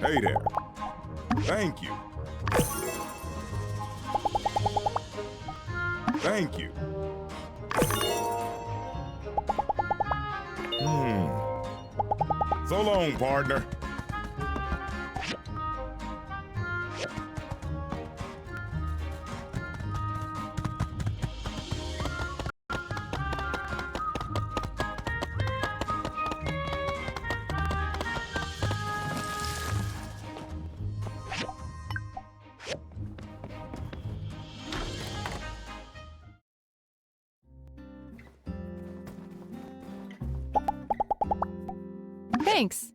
Hey there. Thank you. Thank you. So long, partner. Thanks.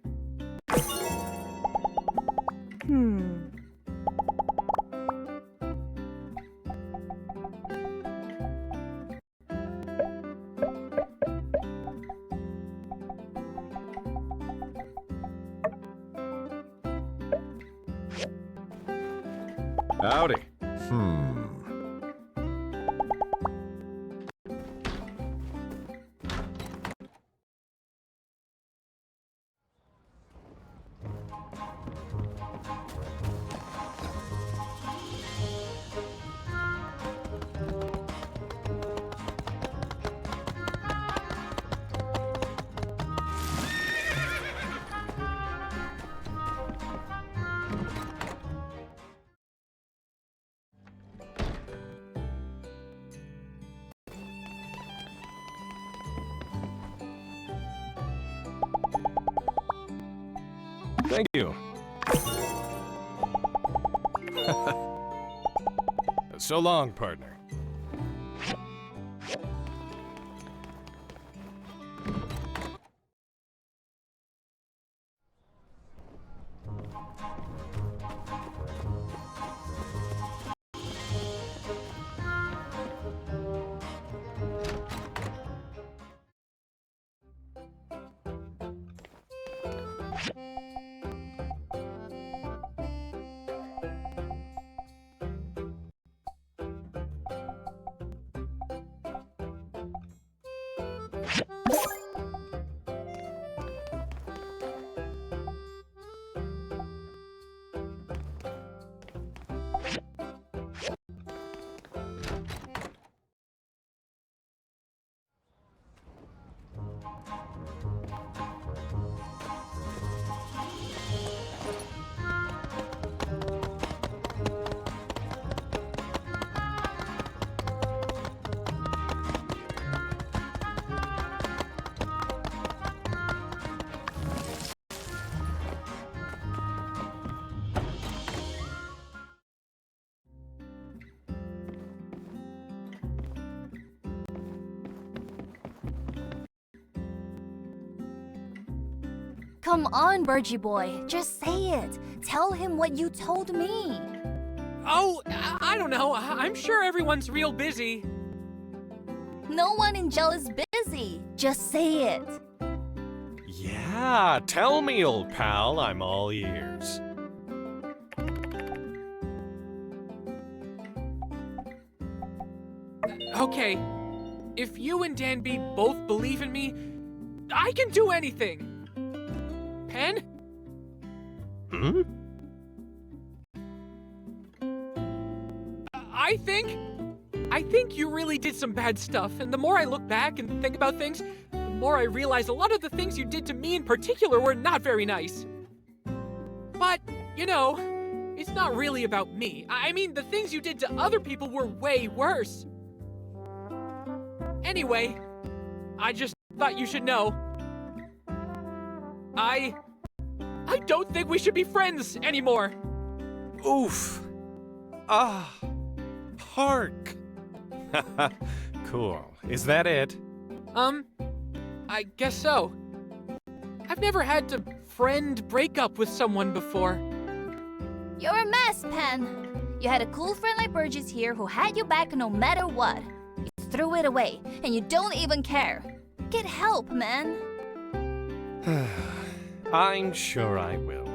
Howdy. Thank you. So long, partner. Come on, Birgie boy. Just say it. Tell him what you told me. Oh, I don't know. I'm sure everyone's real busy. No one in jail is busy. Just say it. Yeah, tell me, old pal. I'm all ears. Okay, if you and Danby both believe in me, I can do anything. Pen? I think you really did some bad stuff, and the more I look back and think about things, the more I realize a lot of the things you did to me in particular were not very nice. But, you know, it's not really about me. I mean, the things you did to other people were way worse. Anyway, I just thought you should know. I don't think we should be friends anymore. Oof. Ah. Hark. Cool. Is that it? I guess so. I've never had to friend break up with someone before. You're a mess, Pen. You had a cool friend like Burgess here who had your back no matter what. You threw it away, and you don't even care. Get help, man. I'm sure I will.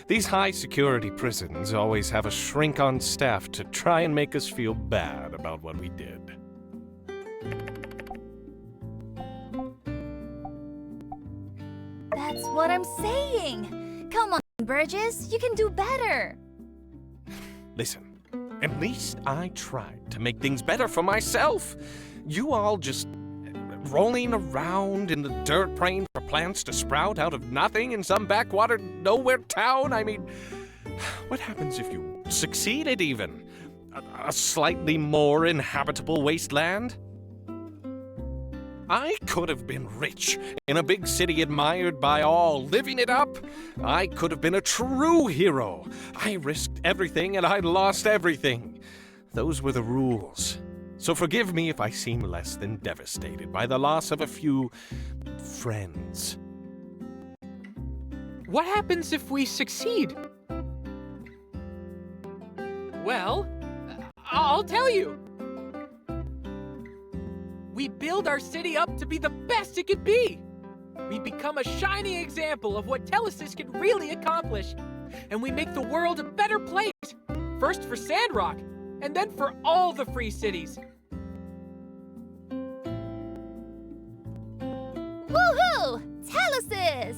These high-security prisons always have a shrink on staff to try and make us feel bad about what we did. That's what I'm saying. Come on. Burgess, you can do better. Listen, at least I tried to make things better for myself. You all just rolling around in the dirt praying for plants to sprout out of nothing in some backwater nowhere town. I mean, what happens if you succeeded even? A slightly more inhabitable wasteland? I could have been rich, in a big city admired by all, living it up. I could have been a true hero. I risked everything and I lost everything. Those were the rules. So forgive me if I seem less than devastated by the loss of a few friends. What happens if we succeed? Well, I'll tell you. We build our city up to be the best it could be. We become a shining example of what Telesis can really accomplish. And we make the world a better place. First for Sandrock, and then for all the free cities. Woohoo! Telesis!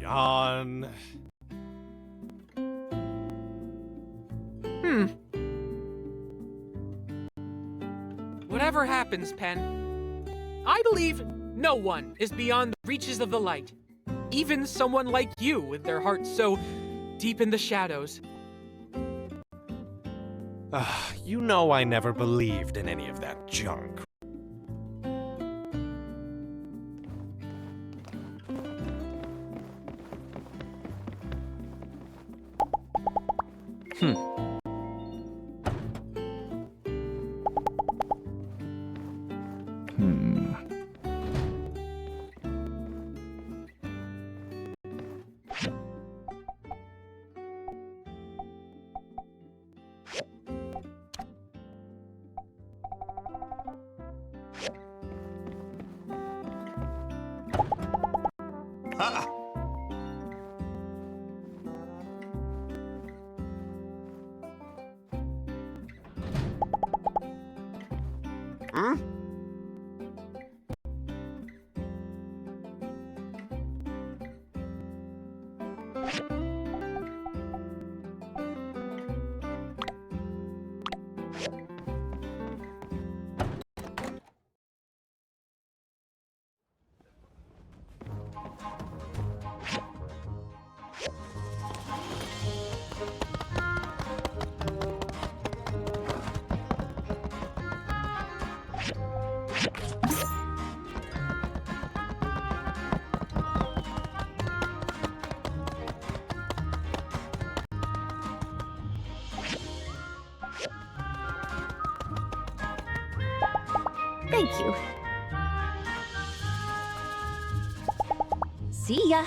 Yawn. Whatever happens, Pen, I believe no one is beyond the reaches of the light. Even someone like you with their heart so deep in the shadows. You know I never believed in any of that junk. Ha! Hmm? Thank you. See ya.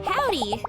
Howdy.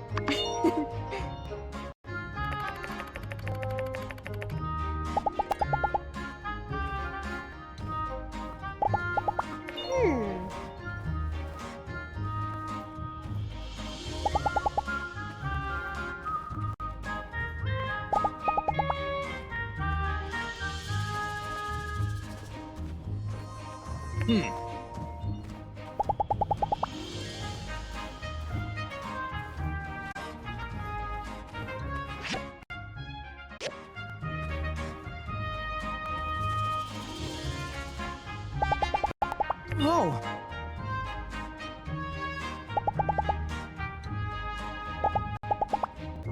Oh.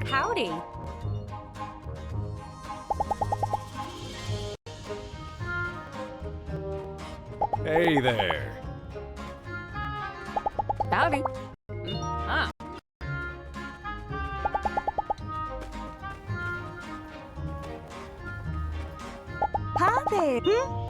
Howdy. Hey there. Howdy. there. Hmm?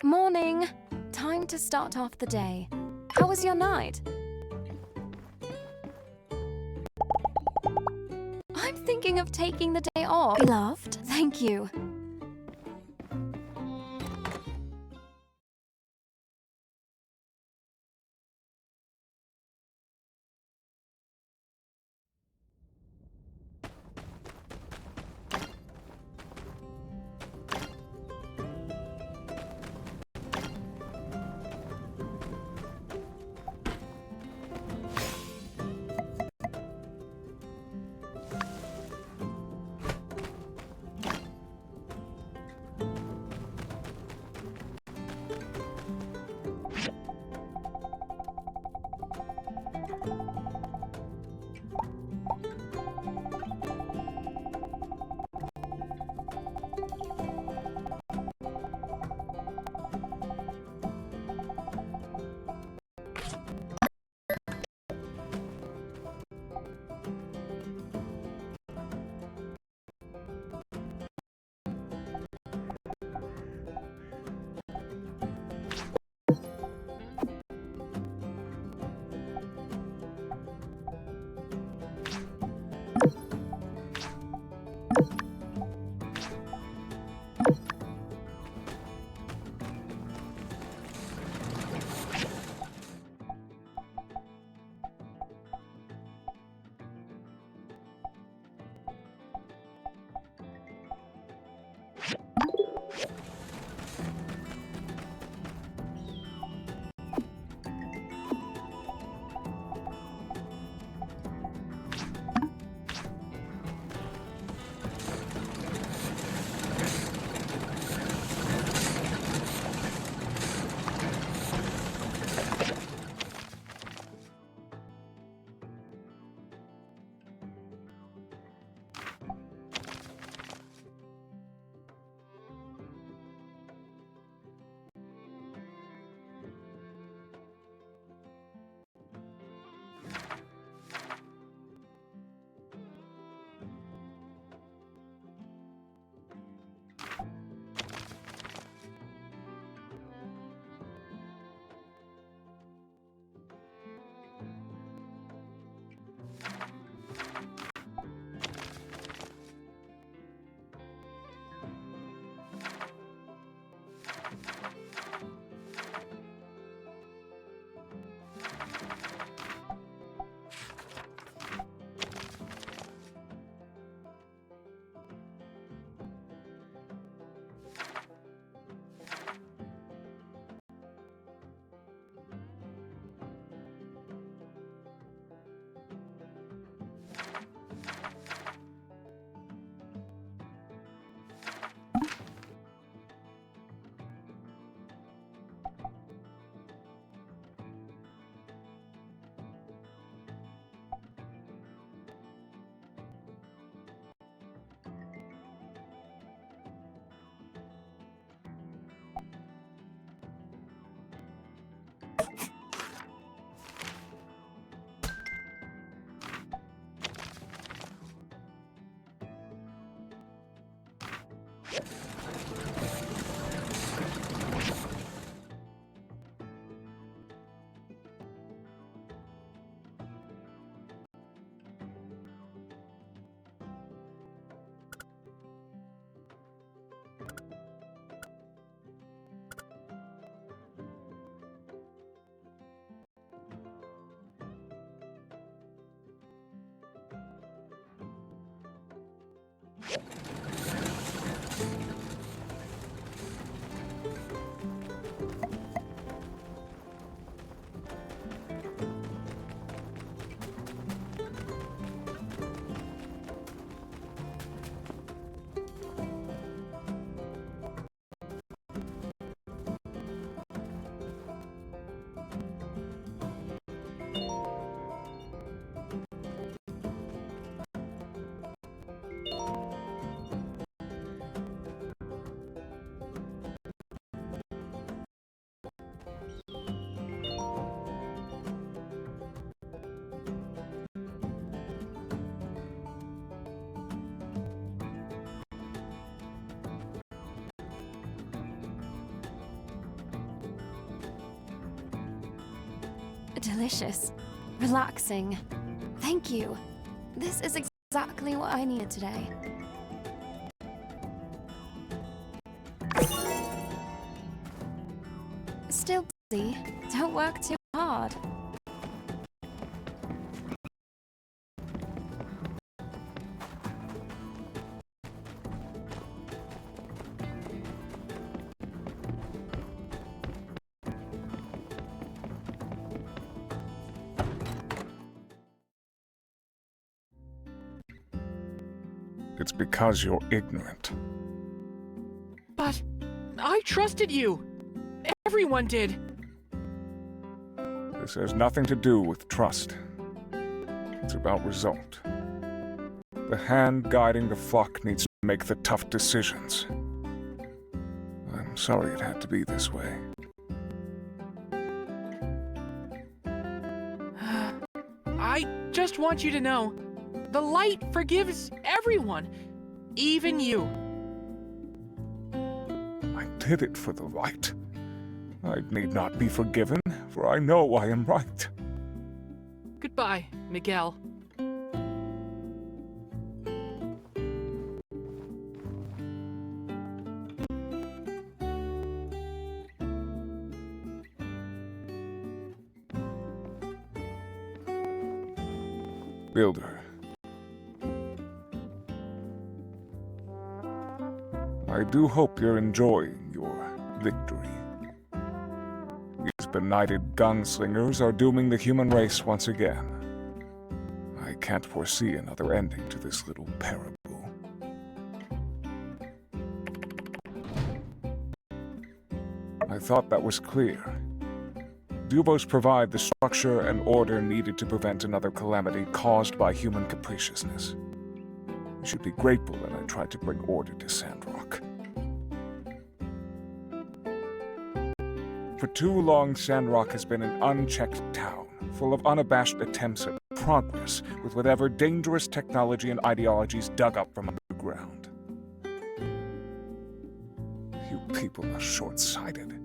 Morning. Time to start off the day. How was your night? I'm thinking of taking the day off. Beloved, thank you. Delicious. Relaxing. Thank you. This is exactly what I needed today. Still busy. Don't work too hard. It's because you're ignorant. But I trusted you. Everyone did. This has nothing to do with trust. It's about result. The hand guiding the flock needs to make the tough decisions. I'm sorry it had to be this way. I just want you to know, the light forgives everyone, even you. I did it for the light. I need not be forgiven, for I know I am right. Goodbye, Miguel. Builder. I do hope you're enjoying your victory. These benighted gunslingers are dooming the human race once again. I can't foresee another ending to this little parable. I thought that was clear. Dubos provide the structure and order needed to prevent another calamity caused by human capriciousness. You should be grateful that I tried to bring order to Sandrock. For too long, Sandrock has been an unchecked town, full of unabashed attempts at progress with whatever dangerous technology and ideologies dug up from underground. You people are short-sighted.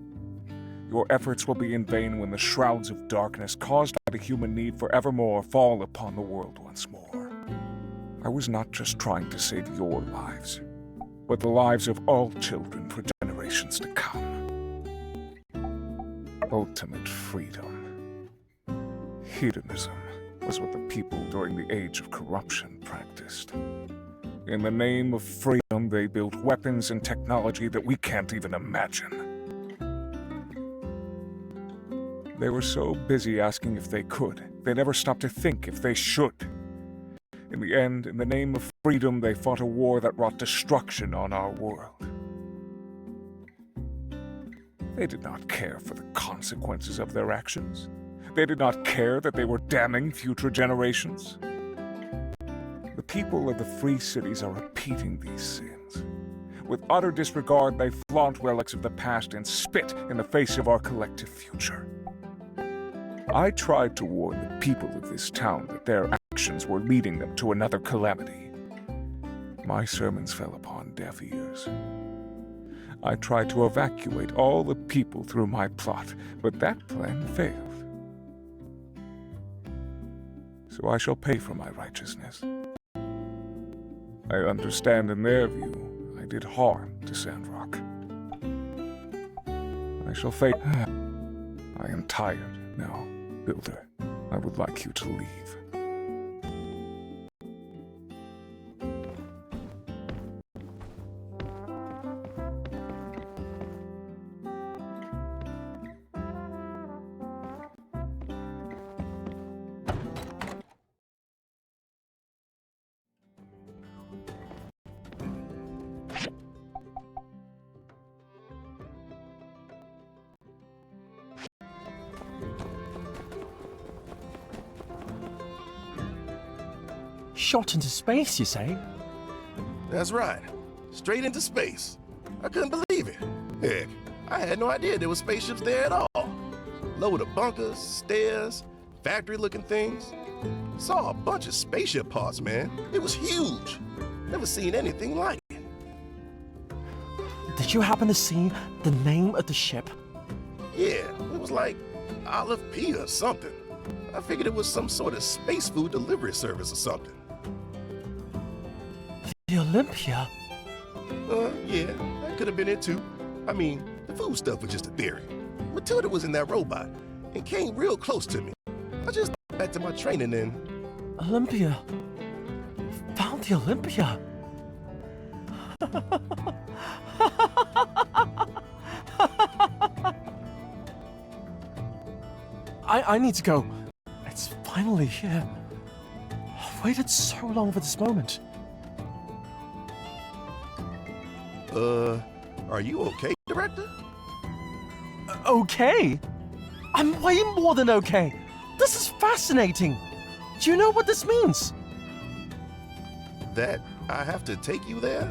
Your efforts will be in vain when the shrouds of darkness caused by the human need for evermore fall upon the world once more. I was not just trying to save your lives, but the lives of all children for generations to come. Ultimate freedom. Hedonism was what the people during the age of corruption practiced. In the name of freedom, they built weapons and technology that we can't even imagine. They were so busy asking if they could, they never stopped to think if they should. In the end, in the name of freedom, they fought a war that wrought destruction on our world. They did not care for the consequences of their actions. They did not care that they were damning future generations. The people of the free cities are repeating these sins. With utter disregard, they flaunt relics of the past and spit in the face of our collective future. I tried to warn the people of this town that their actions were leading them to another calamity. My sermons fell upon deaf ears. I tried to evacuate all the people through my plot, but that plan failed. So I shall pay for my righteousness. I understand in their view I did harm to Sandrock. I shall face. I am tired now, Builder. I would like you to leave. Shot into space, you say? That's right. Straight into space. I couldn't believe it. Heck, I had no idea there were spaceships there at all. Load of bunkers, stairs, factory-looking things. Saw a bunch of spaceship parts, man. It was huge. Never seen anything like it. Did you happen to see the name of the ship? Yeah, it was like Olive P or something. I figured it was some sort of space food delivery service or something. The Olympia? Yeah, that could have been it too. I mean, the food stuff was just a theory. Matilda was in that robot and came real close to me. I just got back to my training and... Olympia. Found the Olympia. I need to go. It's finally here. I've waited so long for this moment. Are you okay, Director? Okay? I'm way more than okay. This is fascinating. Do you know what this means? That I have to take you there?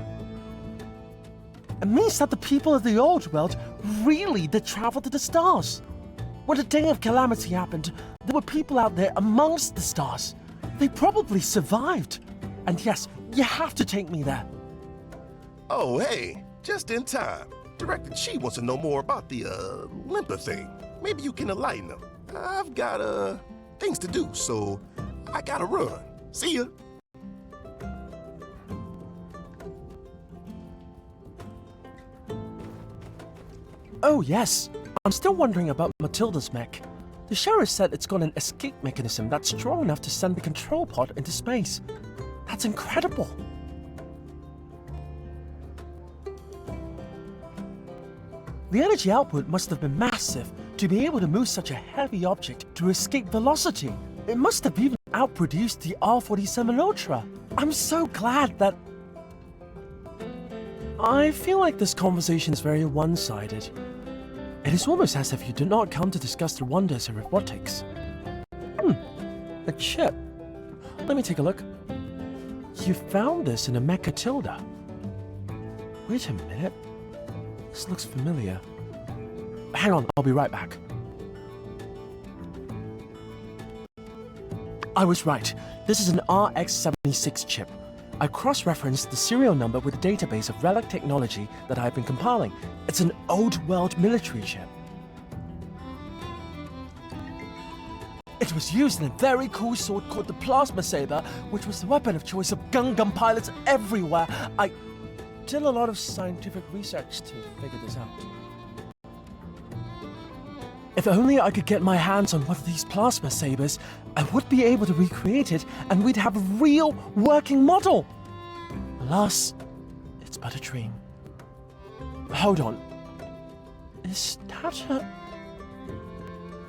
It means that the people of the old world really did travel to the stars. When the day of calamity happened, there were people out there amongst the stars. They probably survived. And yes, you have to take me there. Oh, hey, just in time. Director Chi wants to know more about the, limper thing. Maybe you can enlighten him. I've got, things to do, so I gotta run. See ya. Oh, yes. I'm still wondering about Matilda's mech. The sheriff said it's got an escape mechanism that's strong enough to send the control pod into space. That's incredible. The energy output must have been massive to be able to move such a heavy object to escape velocity. It must have even outproduced the R-47 Ultra. I'm so glad that... I feel like this conversation is very one-sided. It is almost as if you did not come to discuss the wonders of robotics. A chip. Let me take a look. You found this in a Mechatilda. Wait a minute. This looks familiar. Hang on, I'll be right back. I was right. This is an RX-76 chip. I cross-referenced the serial number with a database of relic technology that I've been compiling. It's an old-world military chip. It was used in a very cool sword called the Plasma Saber, which was the weapon of choice of Gundam pilots everywhere. I did a lot of scientific research to figure this out. If only I could get my hands on one of these Plasma Sabers, I would be able to recreate it and we'd have a real working model. Alas, it's but a dream. Hold on. Is that a...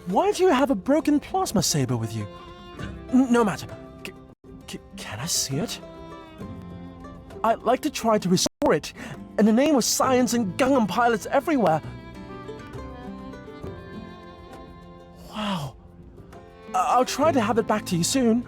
Why do you have a broken Plasma Saber with you? No matter. Can I see it? I'd like to try to restore it in the name of science and Gundam pilots everywhere. Wow. I'll try to have it back to you soon.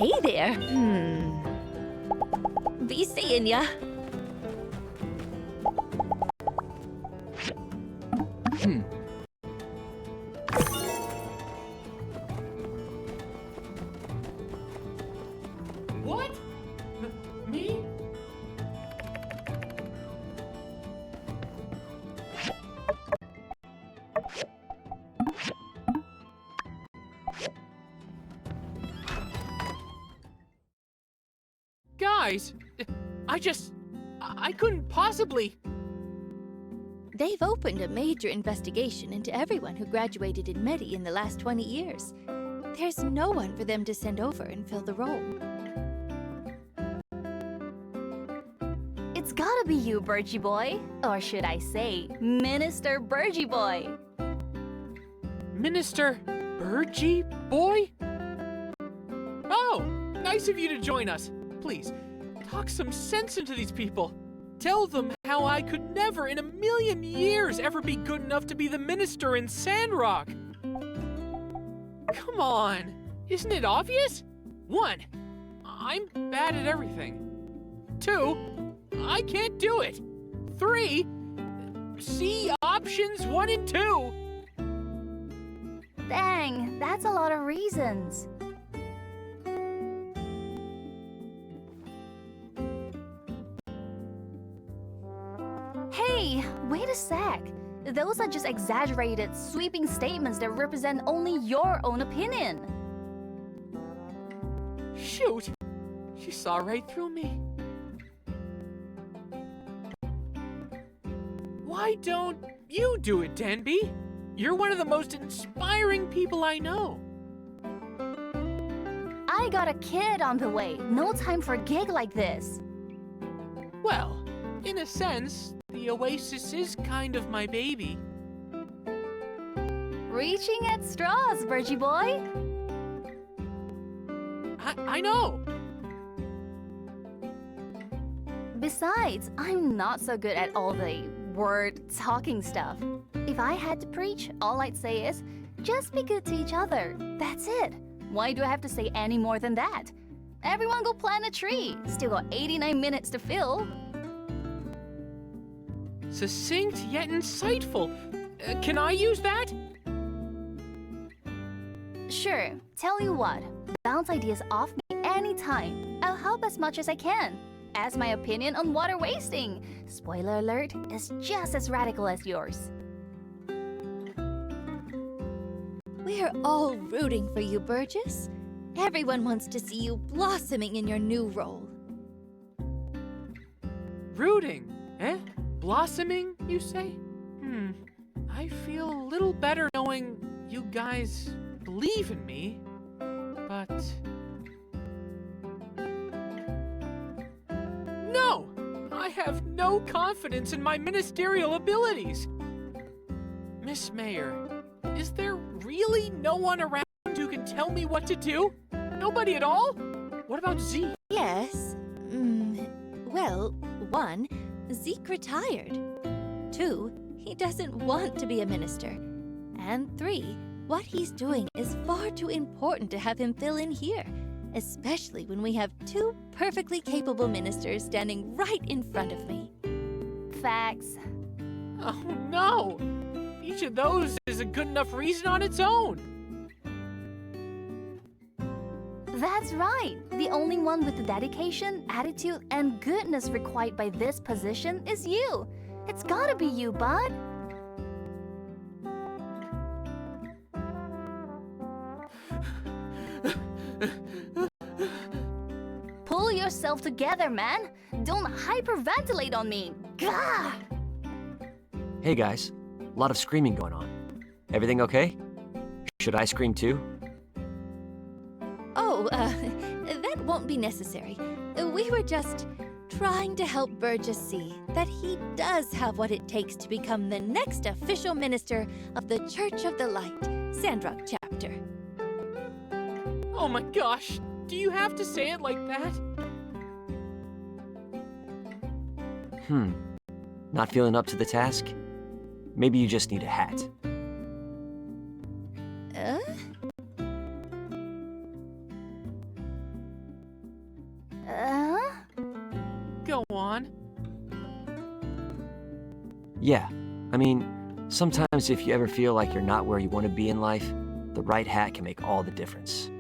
Hey there. Be seeing ya. What? Me? Guys, I couldn't possibly. They've opened a major investigation into everyone who graduated in Medi in the last 20 years. There's no one for them to send over and fill the role. It's gotta be you, Birgie Boy. Or should I say, Minister Birgie Boy. Minister Birgie Boy? Oh, nice of you to join us. Please, talk some sense into these people. Tell them how I could never in a million years ever be good enough to be the minister in Sandrock. Come on, isn't it obvious? 1, I'm bad at everything. 2, I can't do it. 3, see options 1 and 2. Dang, that's a lot of reasons. Hey, wait a sec. Those are just exaggerated, sweeping statements that represent only your own opinion. Shoot, she saw right through me. Why don't you do it, Denby? You're one of the most inspiring people I know. I got a kid on the way. No time for a gig like this. Well, in a sense, the Oasis is kind of my baby. Reaching at straws, Birgie Boy. I know. Besides, I'm not so good at all the word-talking stuff. If I had to preach, all I'd say is, just be good to each other. That's it. Why do I have to say any more than that? Everyone go plant a tree. Still got 89 minutes to fill. Succinct yet insightful. Can I use that? Sure, tell you what, bounce ideas off me anytime. I'll help as much as I can. Ask my opinion on water wasting. Spoiler alert, is just as radical as yours. We're all rooting for you, Burgess. Everyone wants to see you blossoming in your new role. Rooting, eh? Blossoming, you say? I feel a little better knowing you guys believe in me, but... No! I have no confidence in my ministerial abilities! Miss Mayor, is there really no one around who can tell me what to do? Nobody at all? What about Zeke? Yes. Well, 1, Zeke retired. 2, he doesn't want to be a minister. And 3, what he's doing is far too important to have him fill in here, especially when we have 2 perfectly capable ministers standing right in front of me. Facts. Oh no! Each of those is a good enough reason on its own. That's right. The only one with the dedication, attitude, and goodness required by this position is you. It's gotta be you, bud. Pull yourself together, man. Don't hyperventilate on me. Gah! Hey guys, a lot of screaming going on. Everything okay? Should I scream too? Oh, that won't be necessary. We were just trying to help Burgess see that he does have what it takes to become the next official minister of the Church of the Light, Sandrock chapter. Oh my gosh, do you have to say it like that? Not feeling up to the task? Maybe you just need a hat. on? Yeah, I mean, sometimes if you ever feel like you're not where you want to be in life, the right hat can make all the difference.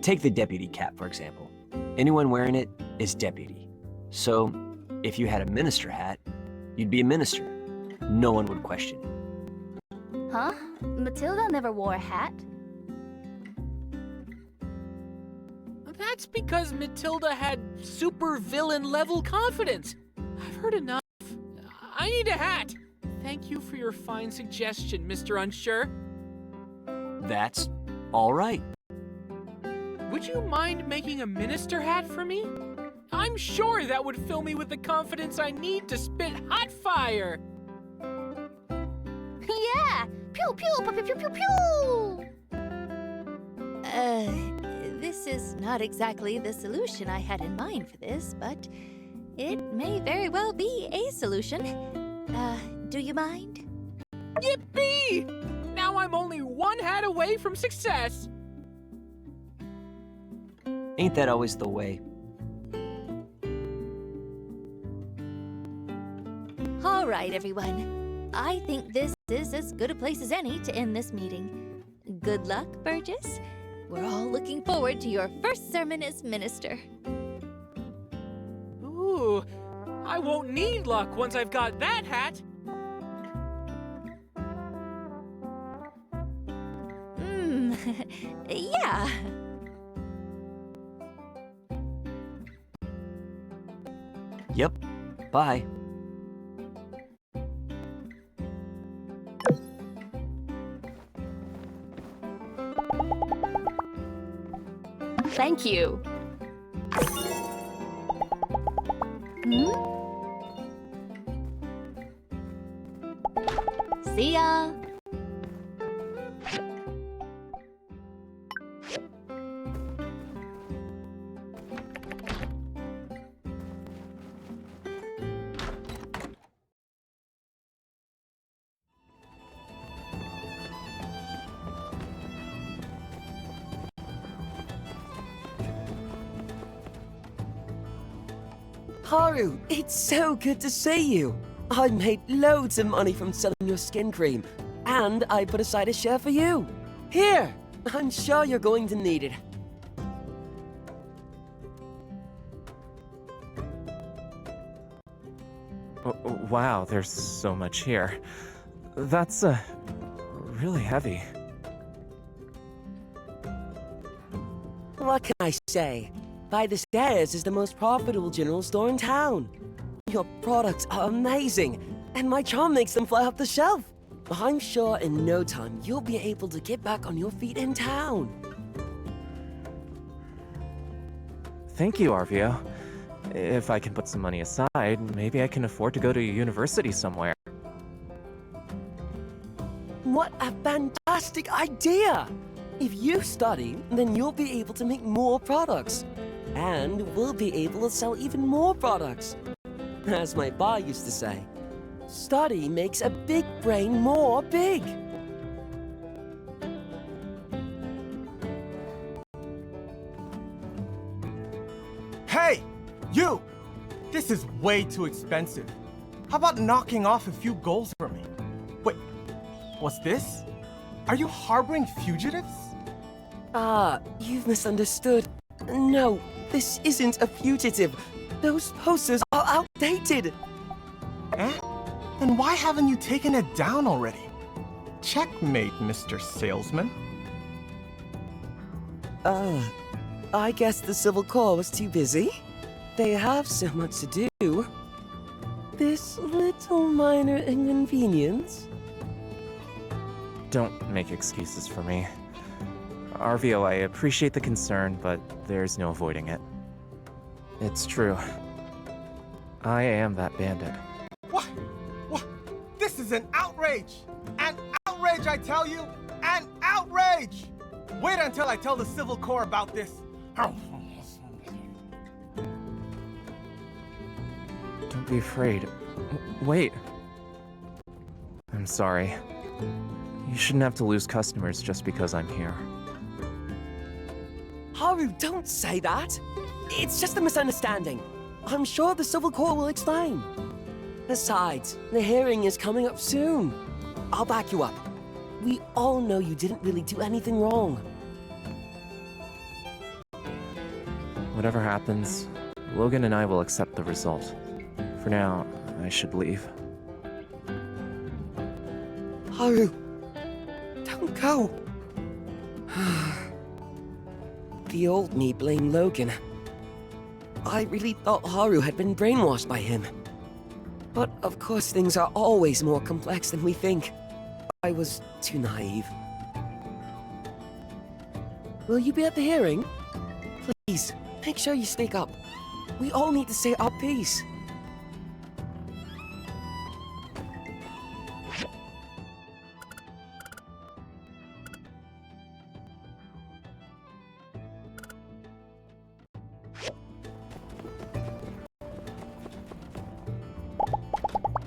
Take the deputy cap, for example. Anyone wearing it is deputy. So, if you had a minister hat, you'd be a minister. No one would question it. Huh? Matilda never wore a hat. That's because Matilda had super villain level confidence. I've heard enough. I need a hat. Thank you for your fine suggestion, Mr. Unsure. That's all right. Would you mind making a minister hat for me? I'm sure that would fill me with the confidence I need to spit hot fire. Yeah! Pew pew pew pew pew pew! This is not exactly the solution I had in mind for this, but it may very well be a solution. Do you mind? Yippee! Now I'm only one hat away from success. Ain't that always the way? All right, everyone. I think this is as good a place as any to end this meeting. Good luck, Burgess. We're all looking forward to your first sermon as minister. Ooh, I won't need luck once I've got that hat. Yeah. Yep. Bye. Thank you. See ya! Haru, it's so good to see you. I made loads of money from selling your skin cream, and I put aside a share for you. Here, I'm sure you're going to need it. Wow, there's so much here. That's, really heavy. What can I say? By the Stairs is the most profitable general store in town. Your products are amazing, and my charm makes them fly off the shelf. I'm sure in no time you'll be able to get back on your feet in town. Thank you, Arvio. If I can put some money aside, maybe I can afford to go to university somewhere. What a fantastic idea! If you study, then you'll be able to make more products. And we'll be able to sell even more products. As my pa used to say, study makes a big brain more big. Hey! You! This is way too expensive. How about knocking off a few goals for me? Wait, what's this? Are you harboring fugitives? You've misunderstood. No, this isn't a fugitive. Those posters are outdated. Eh? Then why haven't you taken it down already? Checkmate, Mr. Salesman. I guess the Civil Corps was too busy. They have so much to do. This little minor inconvenience. Don't make excuses for me. Arvio, I appreciate the concern, but there's no avoiding it. It's true. I am that bandit. What? What? This is an outrage! An outrage, I tell you! An outrage! Wait until I tell the Civil Corps about this. Don't be afraid. Wait. I'm sorry. You shouldn't have to lose customers just because I'm here. Haru, don't say that. It's just a misunderstanding. I'm sure the Civil Court will explain. Besides, the hearing is coming up soon. I'll back you up. We all know you didn't really do anything wrong. Whatever happens, Logan and I will accept the result. For now, I should leave. Haru, don't go. The old me blamed Logan. I really thought Haru had been brainwashed by him. But of course things are always more complex than we think. I was too naive. Will you be at the hearing? Please, make sure you speak up. We all need to say our piece.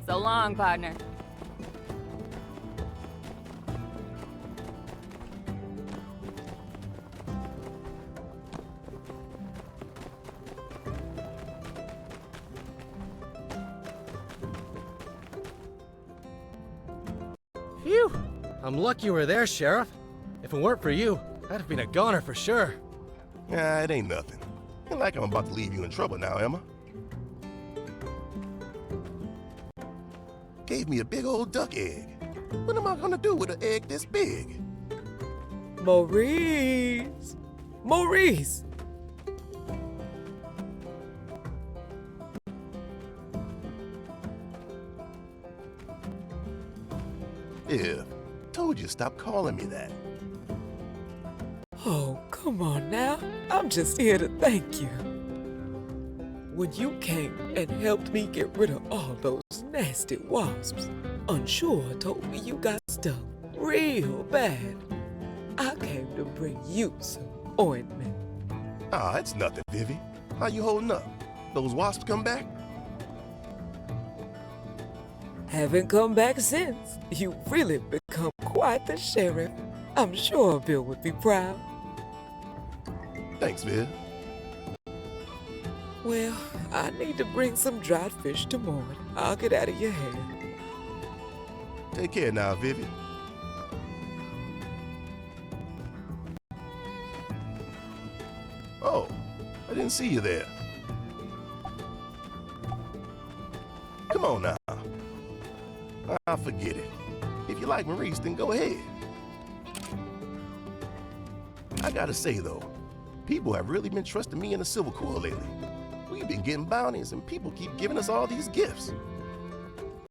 So long, partner. Phew! I'm lucky you were there, Sheriff. If it weren't for you, I'd have been a goner for sure. Nah, it ain't nothing. Ain't like I'm about to leave you in trouble now, am I? Gave me a big old duck egg. What am I gonna do with an egg this big? Maurice! Maurice! Yeah, told you stop calling me that. Oh, come on now. I'm just here to thank you. When you came and helped me get rid of all those nasty wasps, Unsure told me you got stung real bad. I came to bring you some ointment. Ah, it's nothing, Vivi. How you holding up? Those wasps come back? Haven't come back since. You've really become quite the sheriff. I'm sure Bill would be proud. Thanks, Viv. Well, I need to bring some dried fish to morning. I'll get out of your hair. Take care now, Vivi. Oh, I didn't see you there. Come on now. I'll forget it. If you like Maurice, then go ahead. I gotta say though, people have really been trusting me in the Civil Corps lately. We've been getting bounties and people keep giving us all these gifts.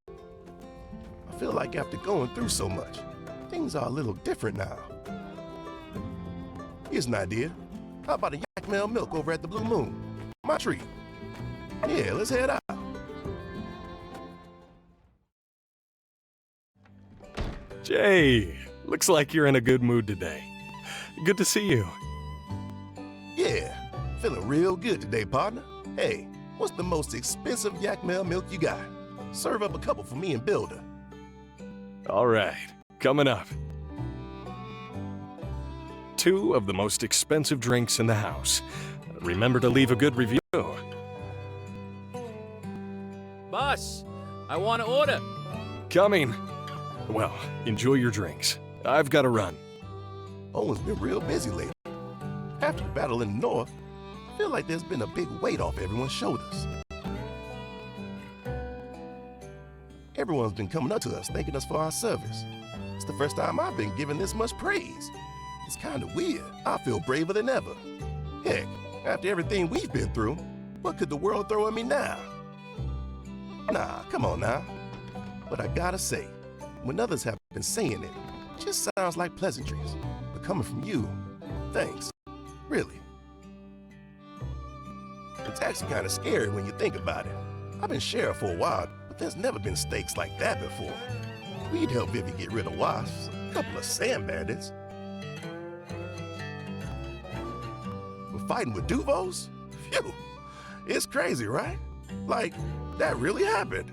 I feel like after going through so much, things are a little different now. Here's an idea. How about a yak male milk over at the Blue Moon? My treat. Yeah, let's head out. Jay, looks like you're in a good mood today. Good to see you. Yeah, feeling real good today, partner. Hey, what's the most expensive yak male milk you got? Serve up a couple for me and Builder. All right, coming up. 2 of the most expensive drinks in the house. Remember to leave a good review. Boss, I want to order. Coming. Well, enjoy your drinks. I've got to run. Owen's been real busy lately. After the battle in the north, I feel like there's been a big weight off everyone's shoulders. Everyone's been coming up to us, thanking us for our service. It's the first time I've been given this much praise. It's kind of weird. I feel braver than ever. Heck, after everything we've been through, what could the world throw at me now? Nah, come on now. But I gotta say, when others have been saying it, it just sounds like pleasantries. But coming from you, thanks. Really. It's actually kind of scary when you think about it. I've been sheriff for a while, but there's never been stakes like that before. We'd help Vivi get rid of wasps, a couple of sand bandits. But fighting with Duvos? Phew, it's crazy, right? Like, that really happened.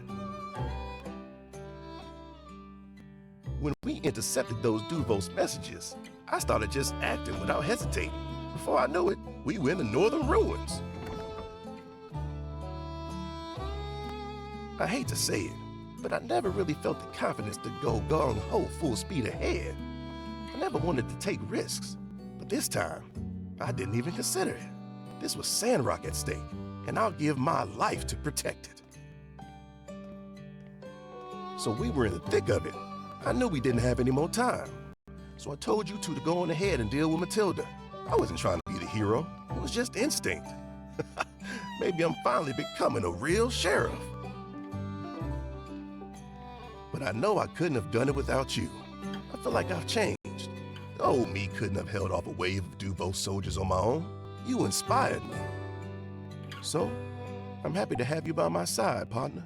When we intercepted those Duvos messages, I started just acting without hesitating. Before I knew it, we were in the northern ruins. I hate to say it, but I never really felt the confidence to go gung-ho full speed ahead. I never wanted to take risks, but this time, I didn't even consider it. This was Sandrock at stake, and I'll give my life to protect it. So we were in the thick of it. I knew we didn't have any more time. So I told you two to go on ahead and deal with Matilda. I wasn't trying to be the hero. It was just instinct. Maybe I'm finally becoming a real sheriff. But I know I couldn't have done it without you. I feel like I've changed. The old me couldn't have held off a wave of Duvo soldiers on my own. You inspired me. So, I'm happy to have you by my side, partner.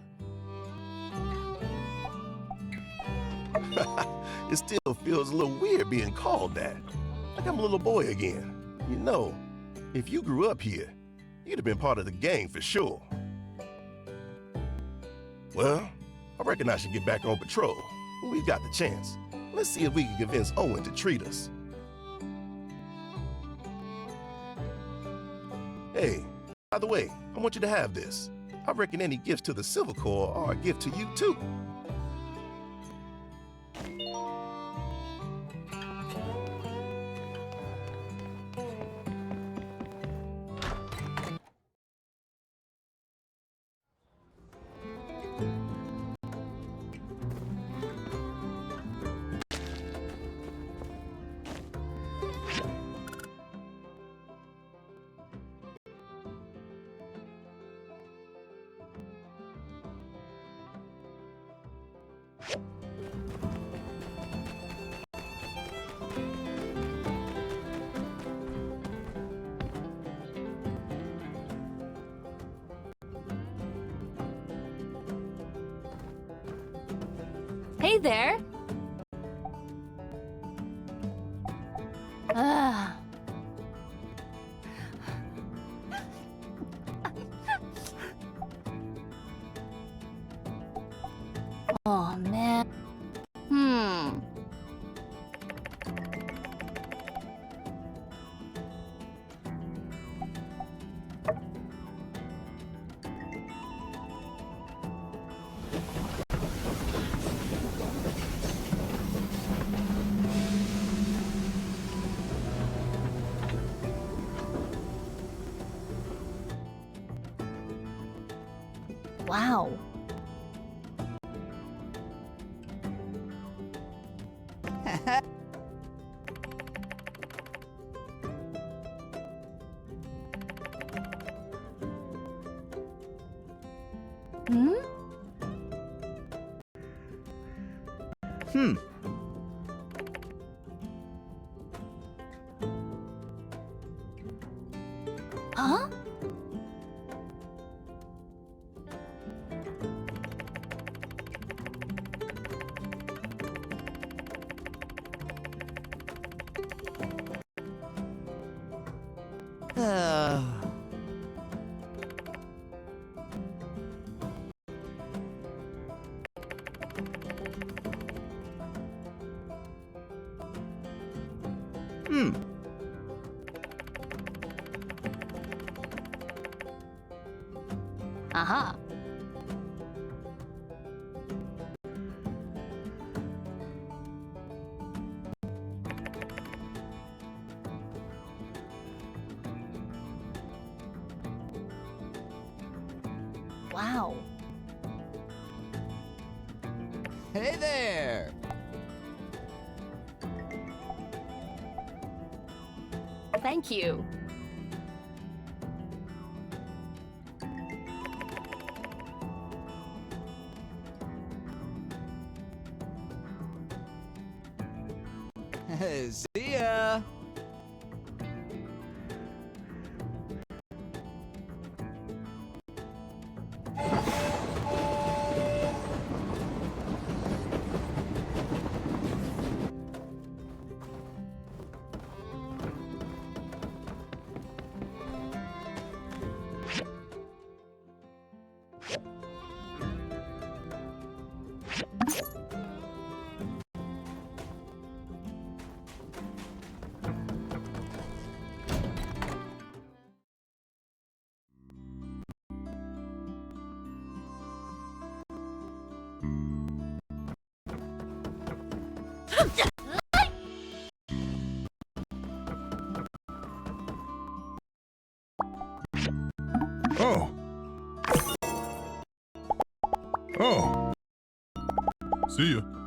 It still feels a little weird being called that. Like I'm a little boy again. You know, if you grew up here, you'd have been part of the gang for sure. Well, I reckon I should get back on patrol when we've got the chance. Let's see if we can convince Owen to treat us. Hey, by the way, I want you to have this. I reckon any gifts to the Civil Corps are a gift to you too. Hey there! Oh man. Wow. Huh? Aha. Wow. Hey there! Thank you. See ya! Oh. Oh. See ya.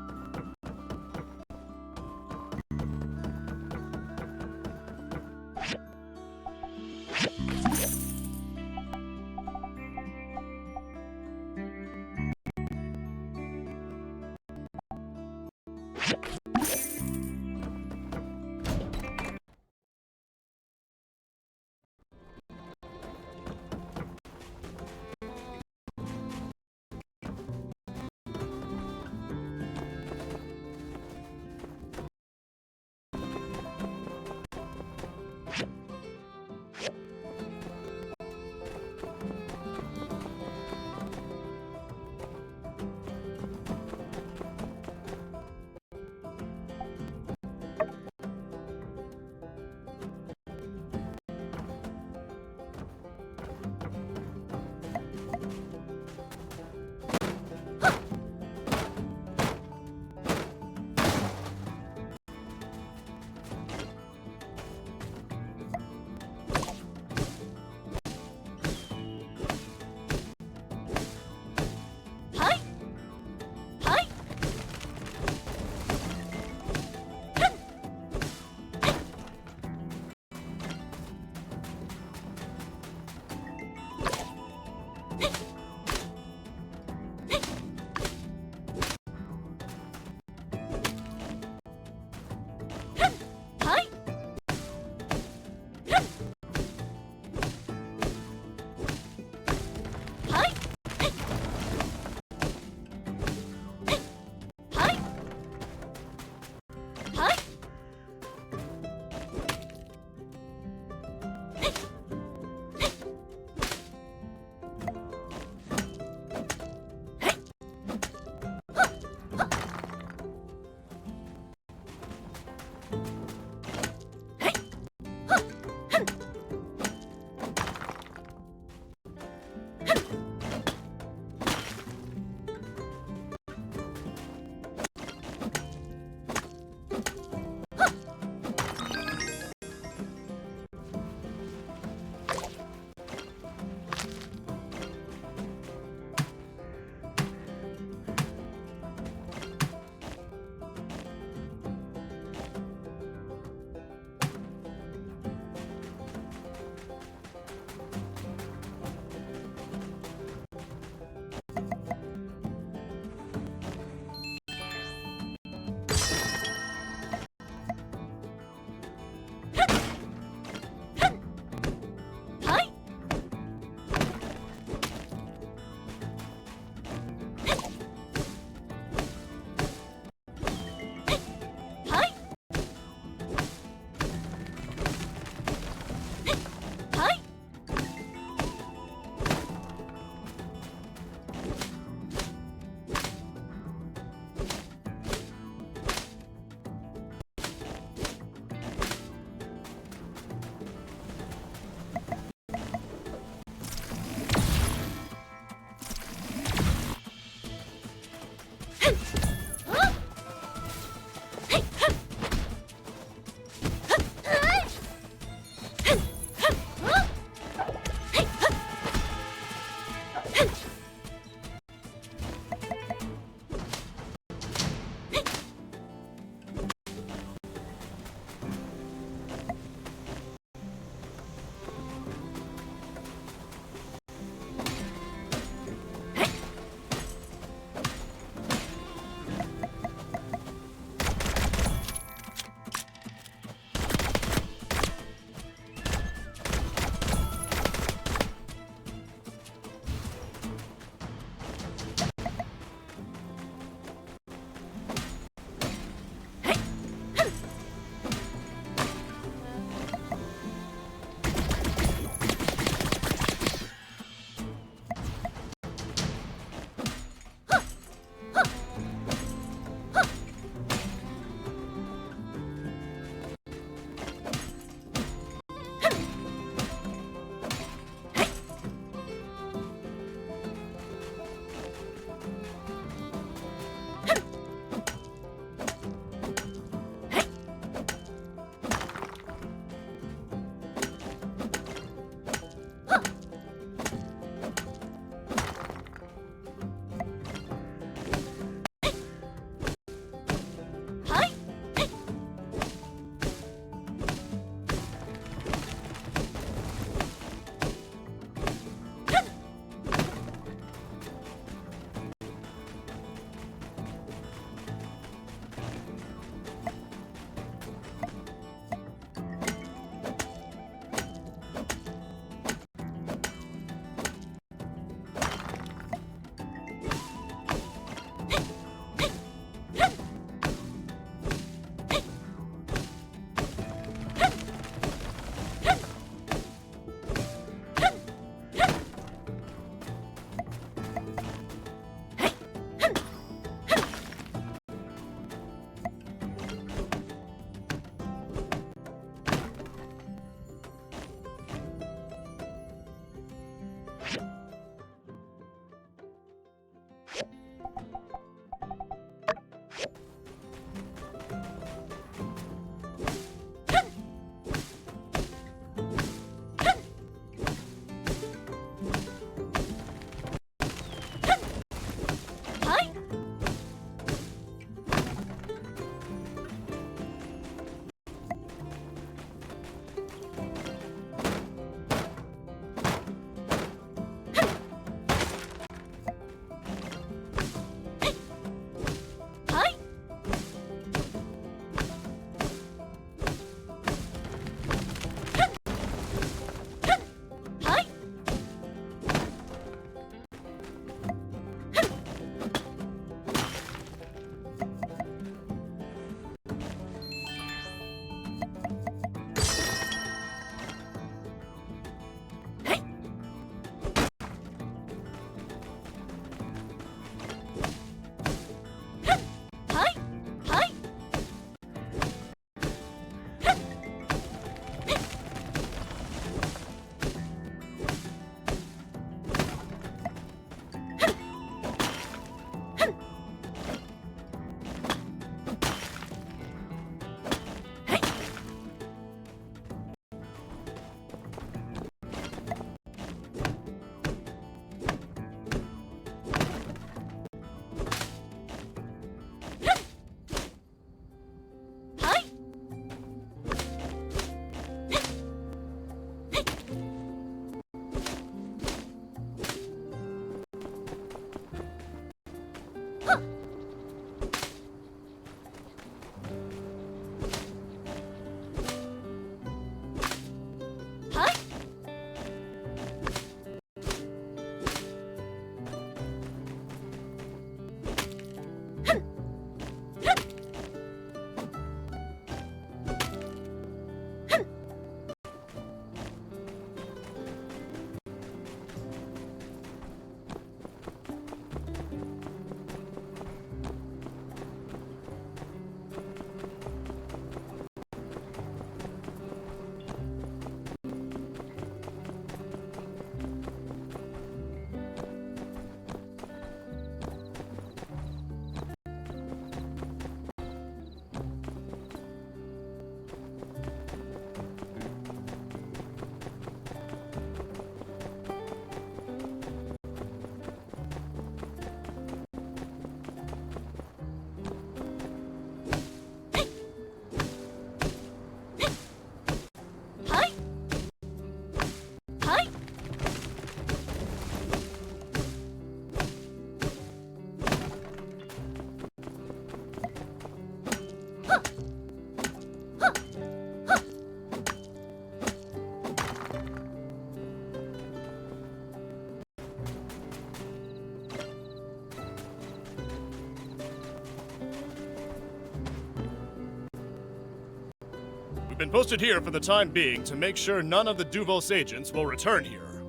been posted here for the time being to make sure none of the Duvos agents will return here.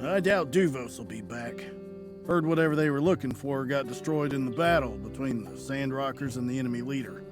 I doubt Duvos will be back. Heard whatever they were looking for got destroyed in the battle between the Sandrockers and the enemy leader.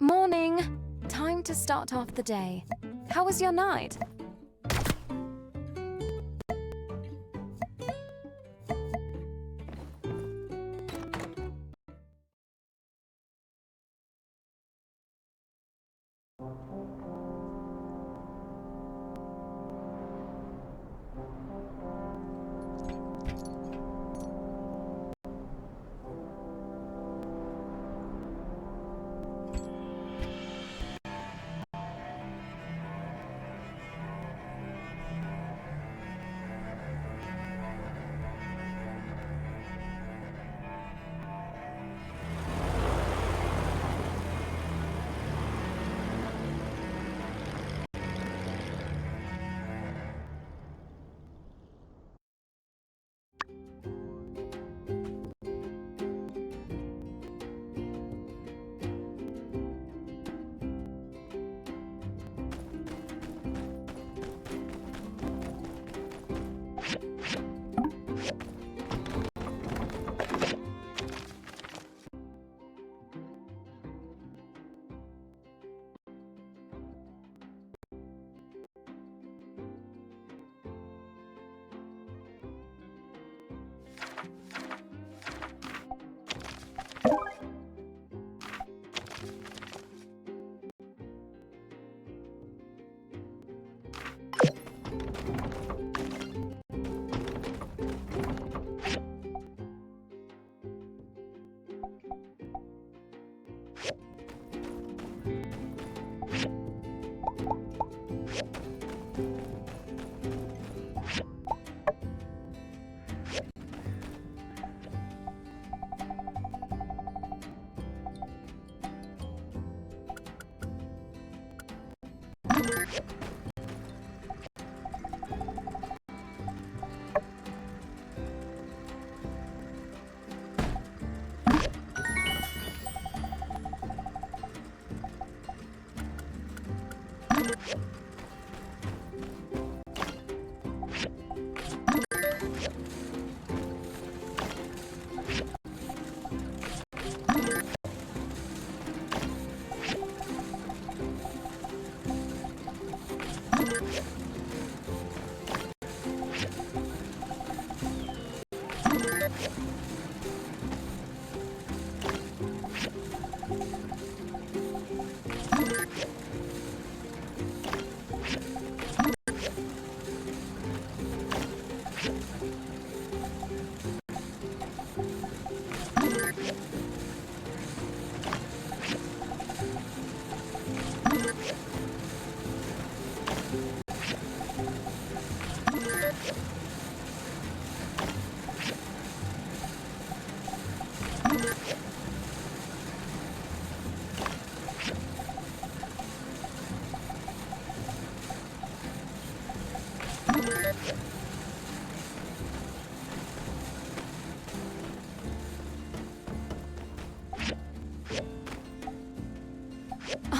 Morning. Time to start off the day. How was your night?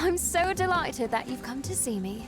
I'm so delighted that you've come to see me.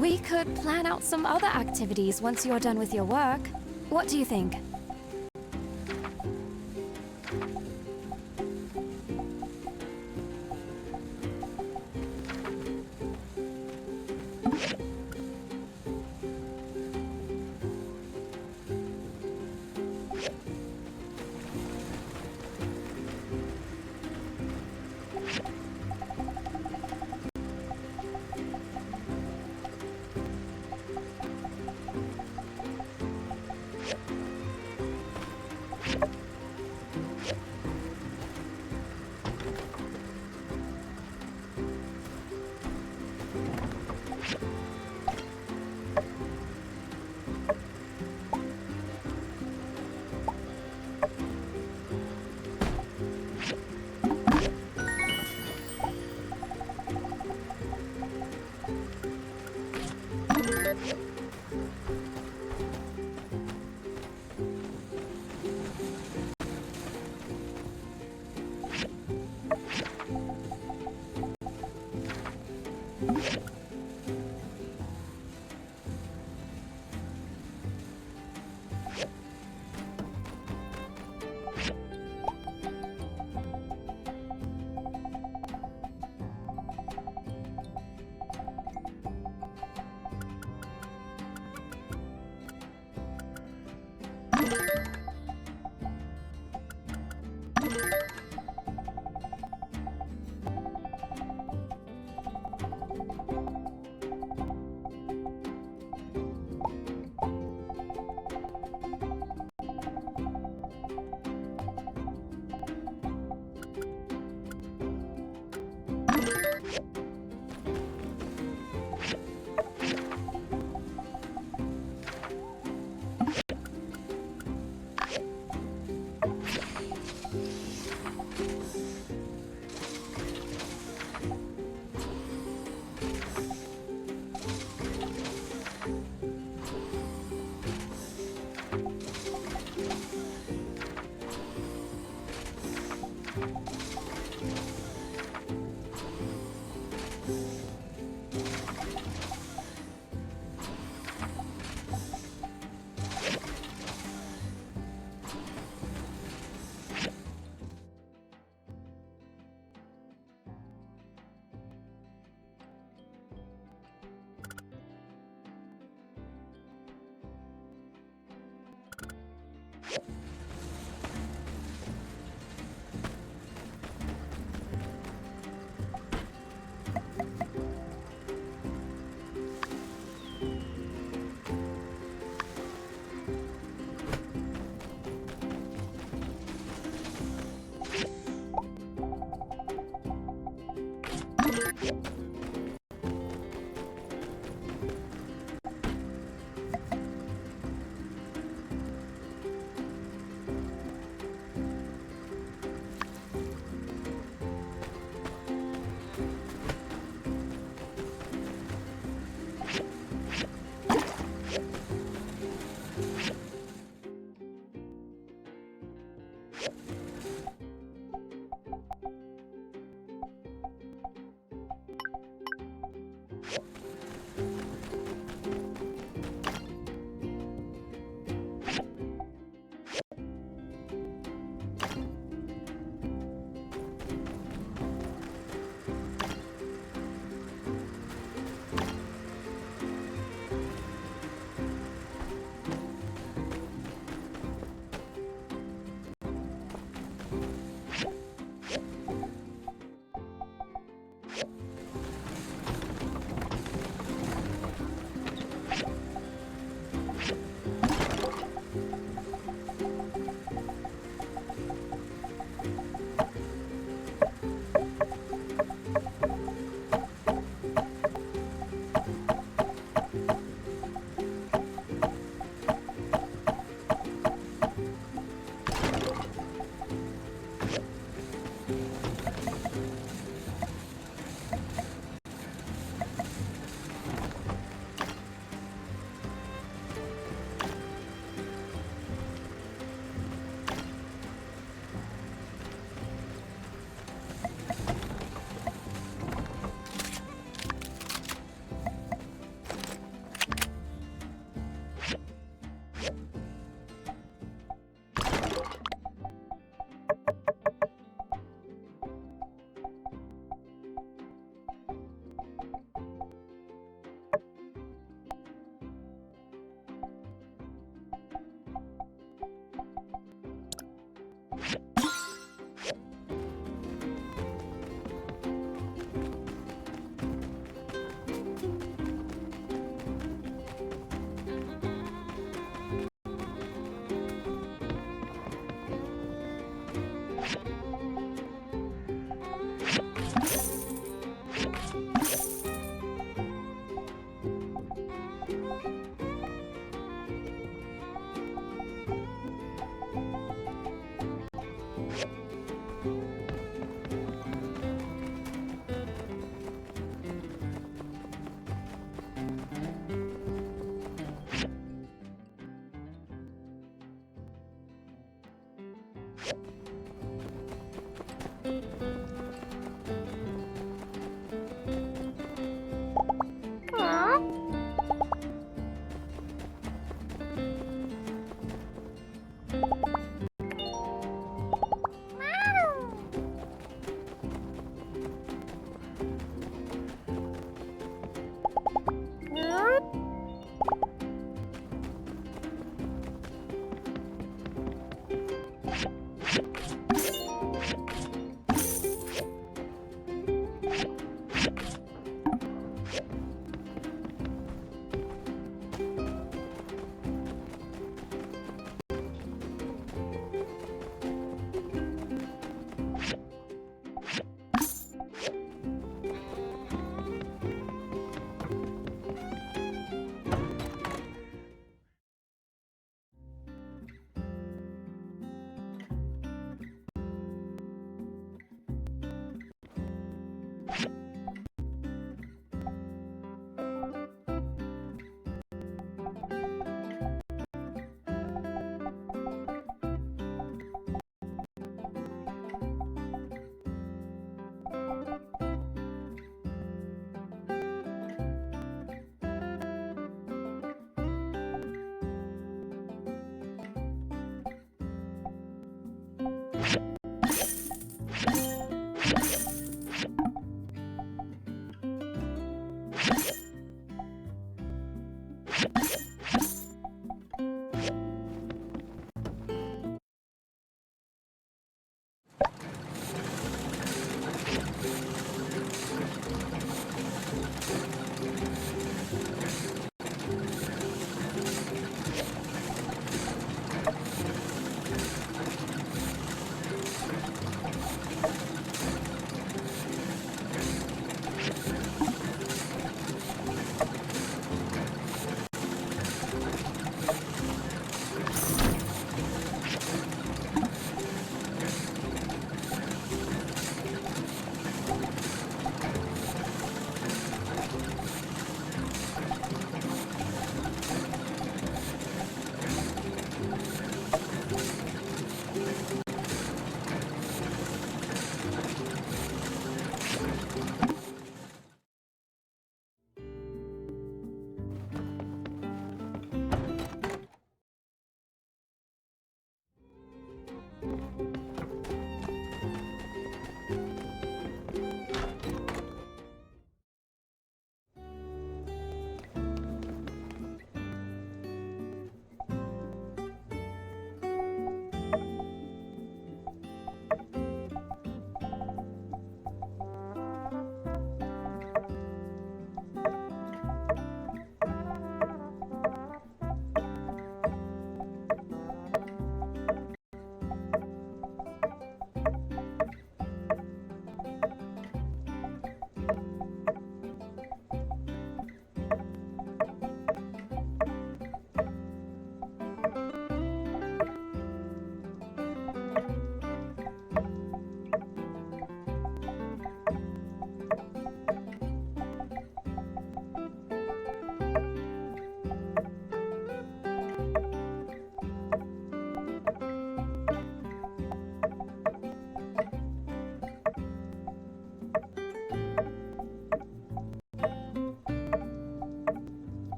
We could plan out some other activities once you're done with your work. What do you think?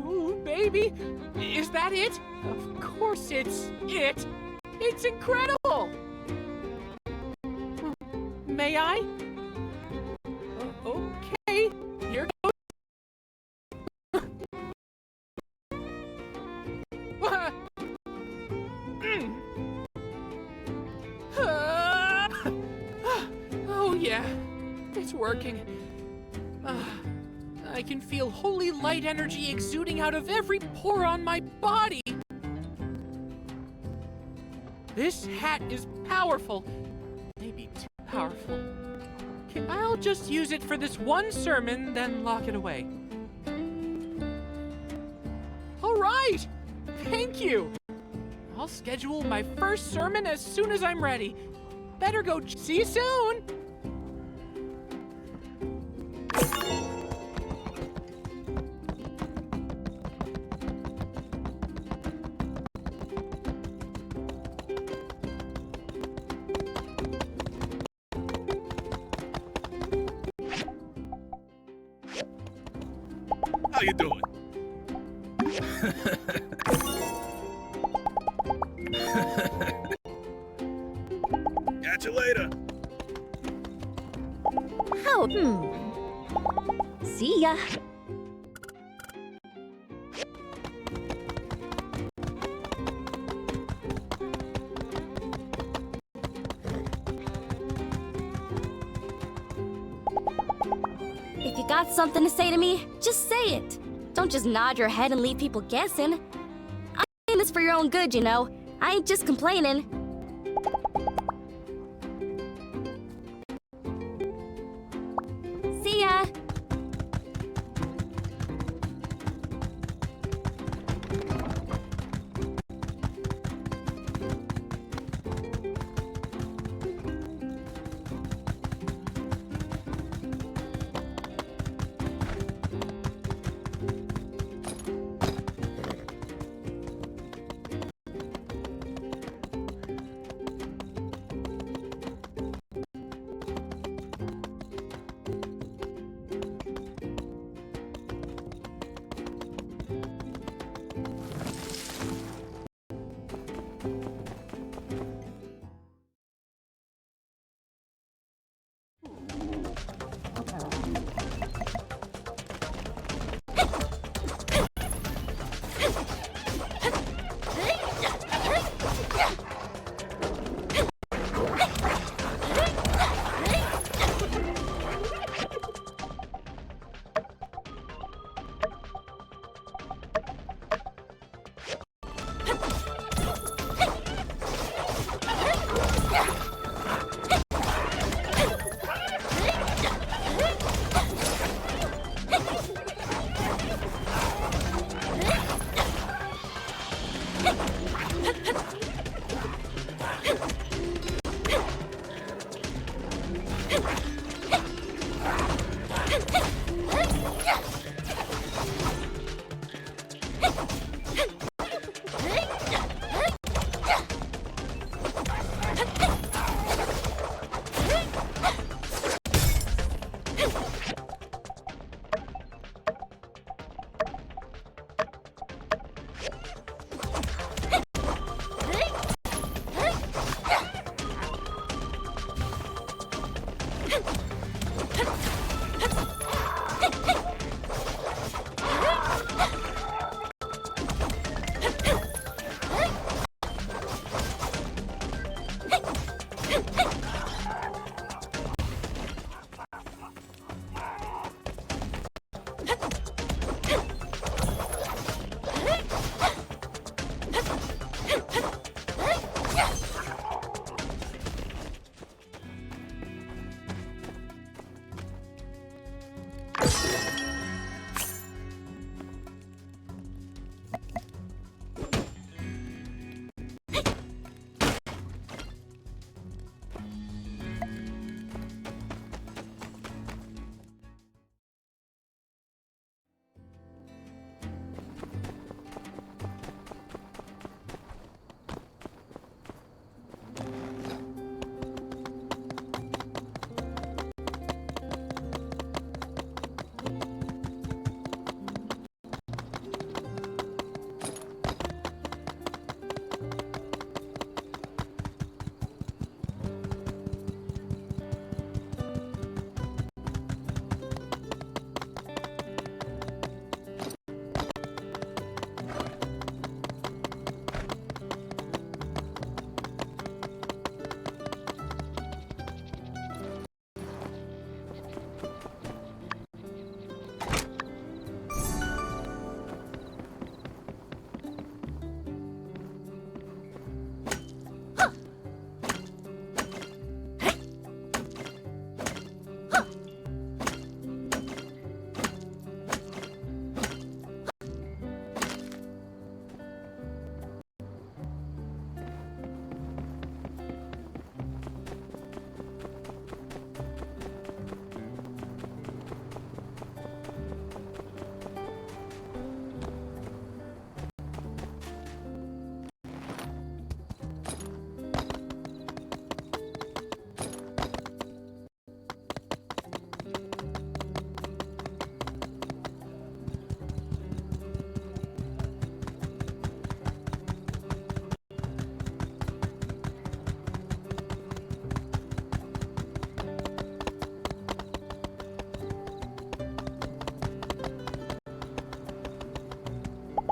Ooh, baby! Is that it? Of course it's it! It's incredible! May I? Okay, here goes. Oh yeah, it's working. I can feel holy light energy exuding out of every pore on my body. This hat is powerful. Maybe too powerful. I'll just use it for this one sermon, then lock it away. All right! Thank you! I'll schedule my first sermon as soon as I'm ready. Better go. See you soon! How you doing? Catch you later. How? See ya. If you got something to say to me, just say it. Don't just nod your head and leave people guessing. I'm saying this for your own good, you know. I ain't just complaining. See ya!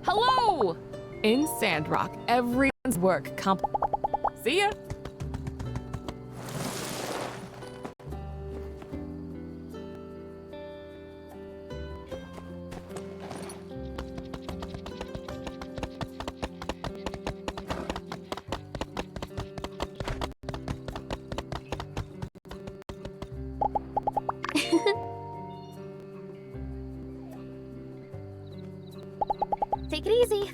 Hello! In Sandrock, everyone's work See ya! Take it easy.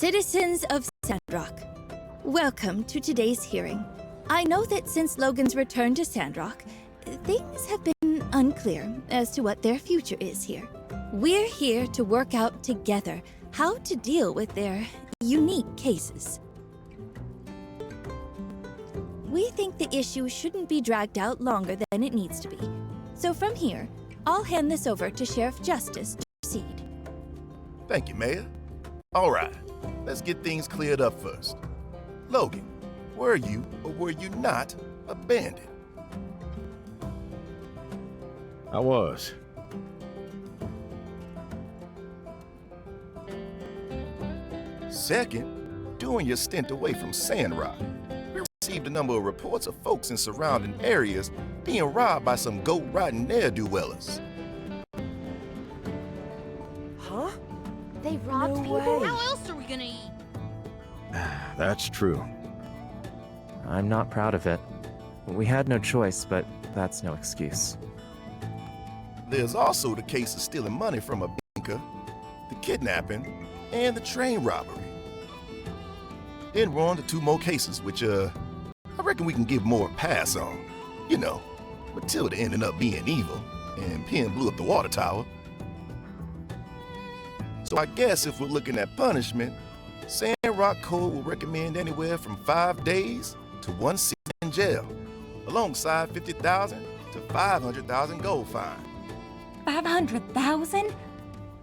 Citizens of Sandrock, welcome to today's hearing. I know that since Logan's return to Sandrock, things have been unclear as to what their future is here. We're here to work out together how to deal with their unique cases. We think the issue shouldn't be dragged out longer than it needs to be. So from here, I'll hand this over to Sheriff Justice to proceed. Thank you, Mayor. All right, let's get things cleared up first. Logan, were you or were you not a bandit? I was. Second, during your stint away from Sandrock, we received a number of reports of folks in surrounding areas being robbed by some goat-riding ne'er-do-wellers. Huh? They robbed people? way. How else are we gonna eat? That's true. I'm not proud of it. We had no choice, but that's no excuse. There's also the case of stealing money from a banker, the kidnapping, and the train robbery. Then we're on to 2 more cases, which, I reckon we can give more a pass on. You know, Matilda ending up being evil, and Penn blew up the water tower. So I guess if we're looking at punishment, Sandrock Code will recommend anywhere from 5 days to 1 season in jail, alongside 50,000 to 500,000 gold fine. 500,000?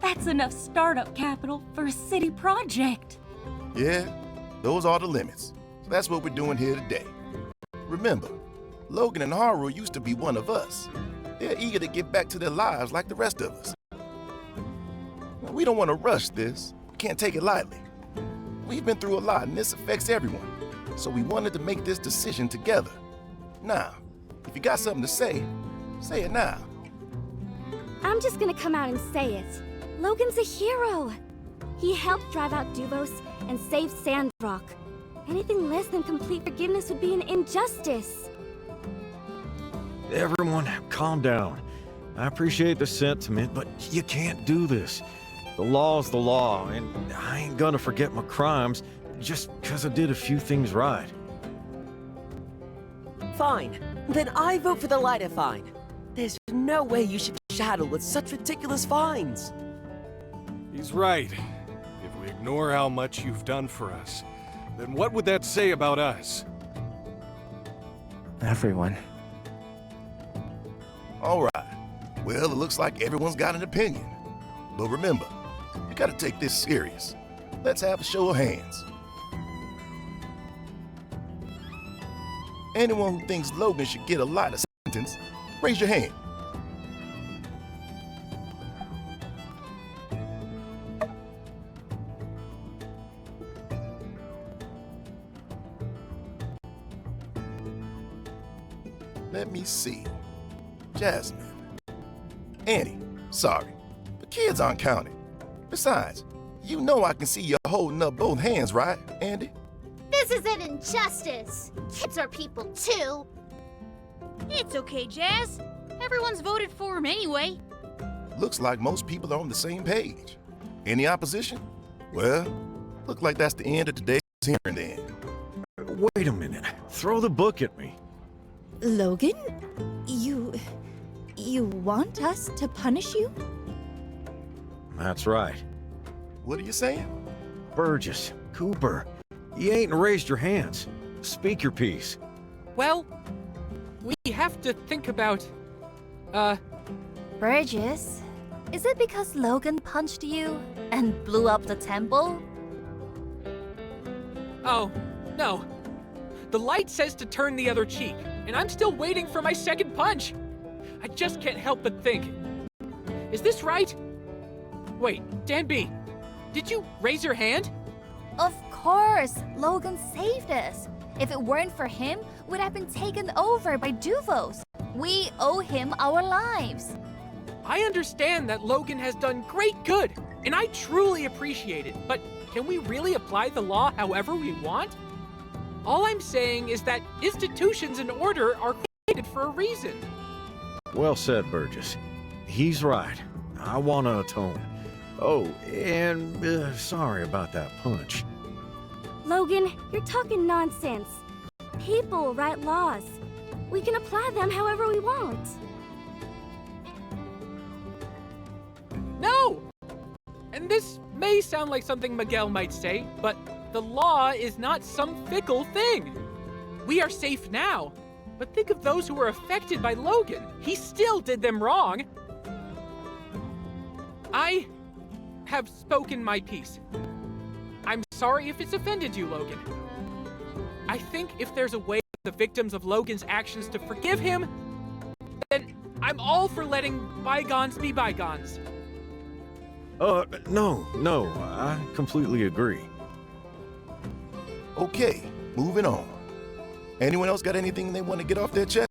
That's enough startup capital for a city project. Yeah, those are the limits. So that's what we're doing here today. Remember, Logan and Haru used to be one of us. They're eager to get back to their lives like the rest of us. We don't want to rush this. We can't take it lightly. We've been through a lot and this affects everyone. So we wanted to make this decision together. Now, if you got something to say it now. I'm just gonna come out and say it. Logan's a hero. He helped drive out Duvos and save Sandrock. Anything less than complete forgiveness would be an injustice. Everyone, calm down. I appreciate the sentiment, but you can't do this. The law's the law, and I ain't gonna forget my crimes just because I did a few things right. Fine. Then I vote for the lighter fine. There's no way you should be shadowed with such ridiculous fines. He's right. If we ignore how much you've done for us, then what would that say about us? Everyone. All right. Well, it looks like everyone's got an opinion. But remember, you gotta take this serious. Let's have a show of hands. Anyone who thinks Logan should get a lighter sentence, raise your hand. Let me see. Jasmine. Annie, sorry. The kids aren't counted. Besides, you know I can see you holding up both hands, right, Andy? This is an injustice. Kids are people too. It's okay, Jazz. Everyone's voted for him anyway. Looks like most people are on the same page. Any opposition? Well, look like that's the end of today's hearing then. Wait a minute. Throw the book at me. Logan? You want us to punish you? That's right. What are you saying? Burgess, Cooper, you ain't raised your hands. Speak your piece. Well, we have to think about, Burgess, is it because Logan punched you and blew up the temple? Oh, no. The light says to turn the other cheek, and I'm still waiting for my second punch. I just can't help but think. Is this right? Wait, Dan B, did you raise your hand? Of course, Logan saved us. If it weren't for him, we'd have been taken over by Duvos. We owe him our lives. I understand that Logan has done great good, and I truly appreciate it, but can we really apply the law however we want? All I'm saying is that institutions and order are created for a reason. Well said, Burgess. He's right. I want to atone. Oh, and sorry about that punch. Logan, you're talking nonsense. People write laws. We can apply them however we want. No! And this may sound like something Miguel might say, but the law is not some fickle thing. We are safe now, but think of those who were affected by Logan. He still did them wrong. I have spoken my piece. I'm sorry if it's offended you, Logan. I think if there's a way for the victims of Logan's actions to forgive him, then I'm all for letting bygones be bygones. No, I completely agree. Okay, moving on. Anyone else got anything they want to get off their chest?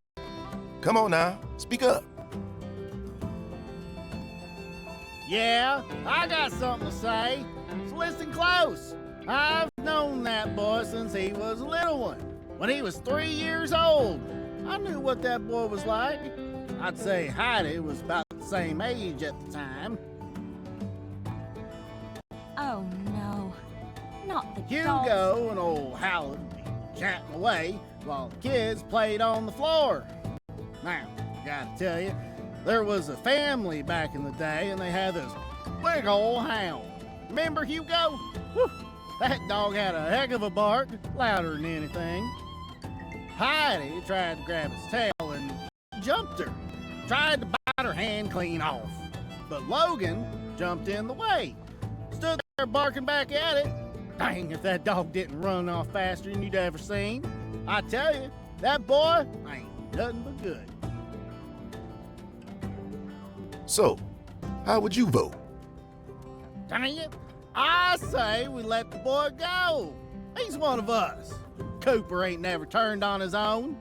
Come on now, speak up. Yeah, I got something to say. So listen close. I've known that boy since he was a little one. When he was 3 years old, I knew what that boy was like. I'd say Heidi was about the same age at the time. Oh no, not the Hugo and old Howard would be chatting away while the kids played on the floor. Now, gotta tell you, there was a family back in the day and they had this big old hound. Remember Hugo? Whew, that dog had a heck of a bark, louder than anything. Heidi tried to grab his tail and jumped her. Tried to bite her hand clean off. But Logan jumped in the way. Stood there barking back at it. Dang, if that dog didn't run off faster than you'd ever seen. I tell you, that boy ain't nothing but good. So, how would you vote? Dang it, I say we let the boy go. He's one of us. Cooper ain't never turned on his own.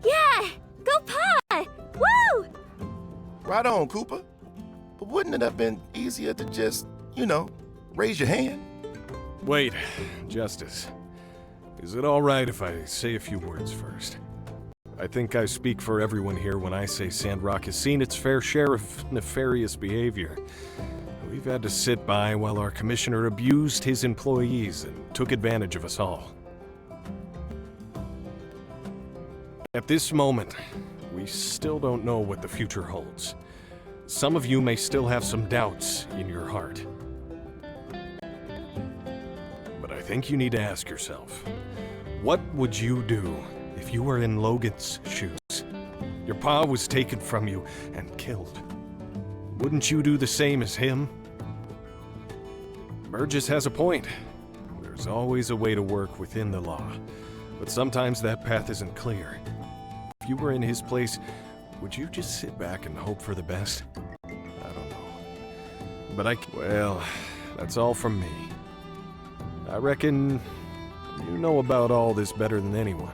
Yeah! Go Pie! Woo! Right on, Cooper. But wouldn't it have been easier to just, raise your hand? Wait, Justice. Is it all right if I say a few words first? I think I speak for everyone here when I say Sandrock has seen its fair share of nefarious behavior. We've had to sit by while our commissioner abused his employees and took advantage of us all. At this moment, we still don't know what the future holds. Some of you may still have some doubts in your heart. But I think you need to ask yourself, what would you do if you were in Logan's shoes? Your pa was taken from you and killed. Wouldn't you do the same as him? Burgess has a point. There's always a way to work within the law, but sometimes that path isn't clear. If you were in his place, would you just sit back and hope for the best? I don't know. But well, that's all from me. I reckon you know about all this better than anyone.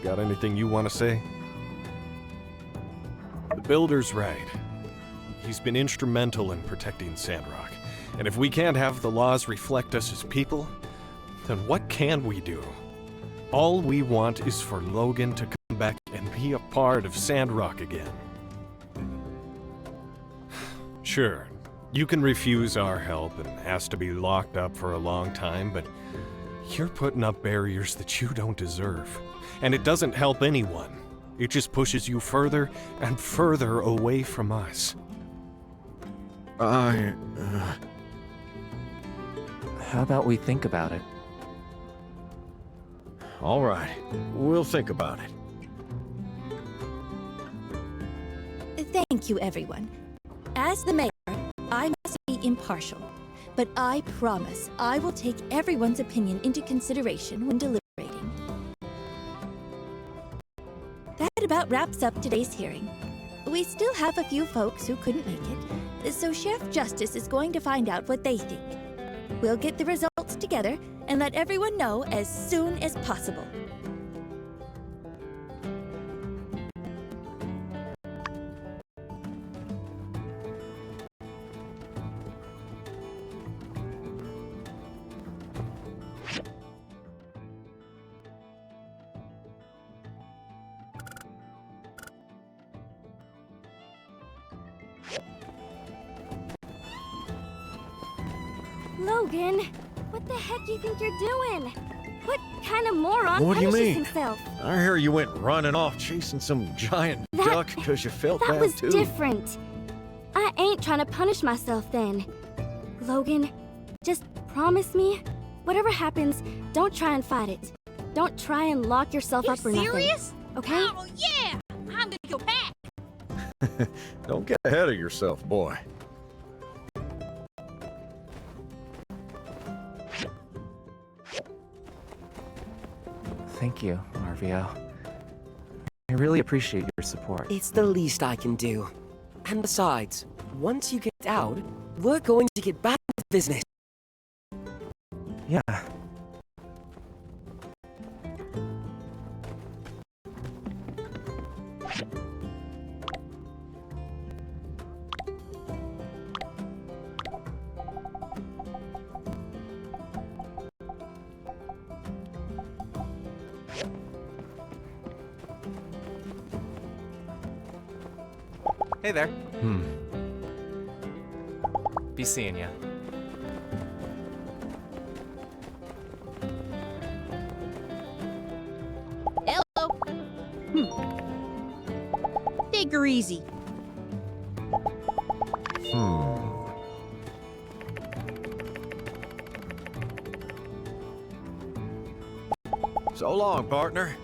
Got anything you want to say? The Builder's right. He's been instrumental in protecting Sandrock. And if we can't have the laws reflect us as people, then what can we do? All we want is for Logan to come back and be a part of Sandrock again. Sure, you can refuse our help and ask to be locked up for a long time, but you're putting up barriers that you don't deserve. And it doesn't help anyone. It just pushes you further and further away from us. How about we think about it? All right, we'll think about it. Thank you, everyone. As the mayor, I must be impartial, but I promise I will take everyone's opinion into consideration when deliberating. That about wraps up today's hearing. We still have a few folks who couldn't make it, so Sheriff Justice is going to find out what they think. We'll get the results together and let everyone know as soon as possible. Logan, what the heck do you think you're doing? What kind of moron What do you punishes mean? himself? I hear you went running off chasing some giant duck because you felt That bad was too. different. I ain't trying to punish myself then. Logan, just promise me, whatever happens, don't try and fight it. Don't try and lock yourself up for serious? nothing. Okay? Oh, yeah! I'm gonna go back! Don't get ahead of yourself, boy. Thank you, RVO. I really appreciate your support. It's the least I can do. And besides, once you get out, we're going to get back to business. Yeah. Hey there. Be seeing ya. Hello. Take her easy. So long, partner.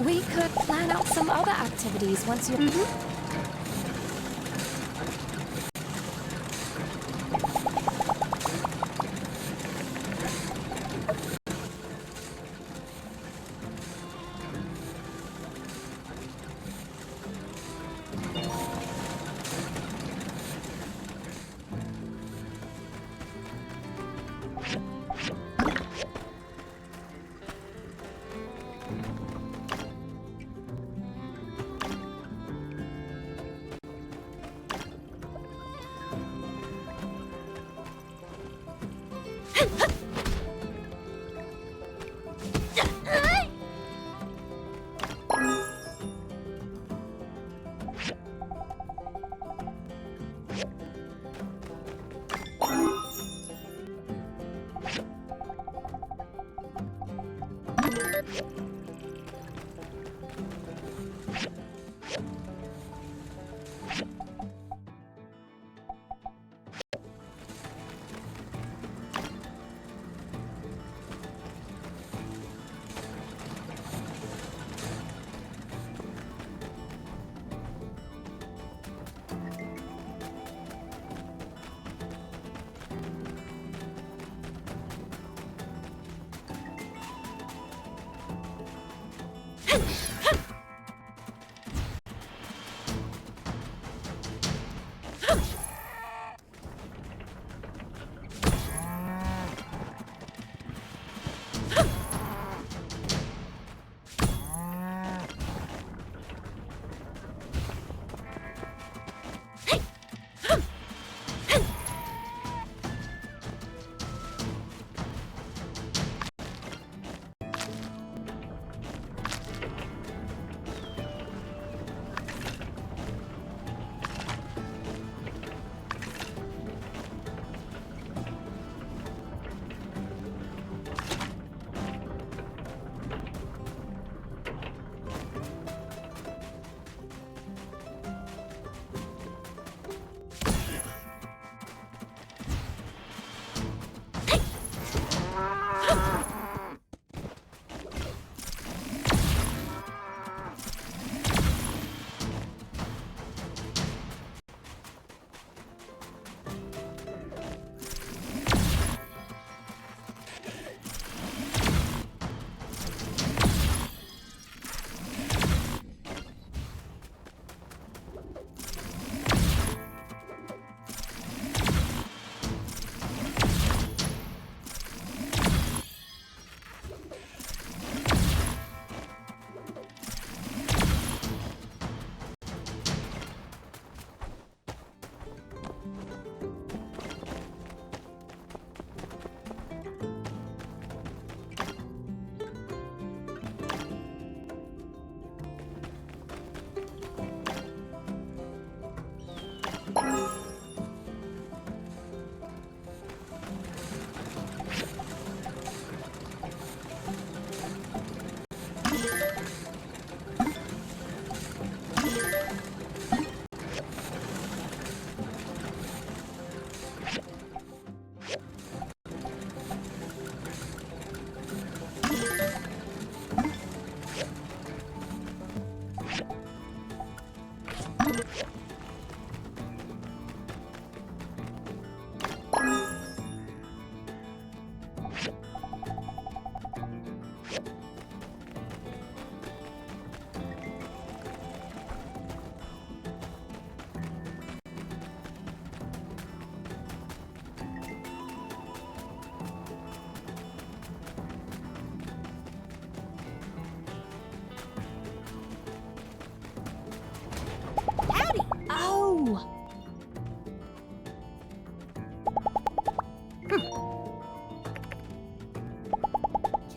We could plan out some other activities once you're...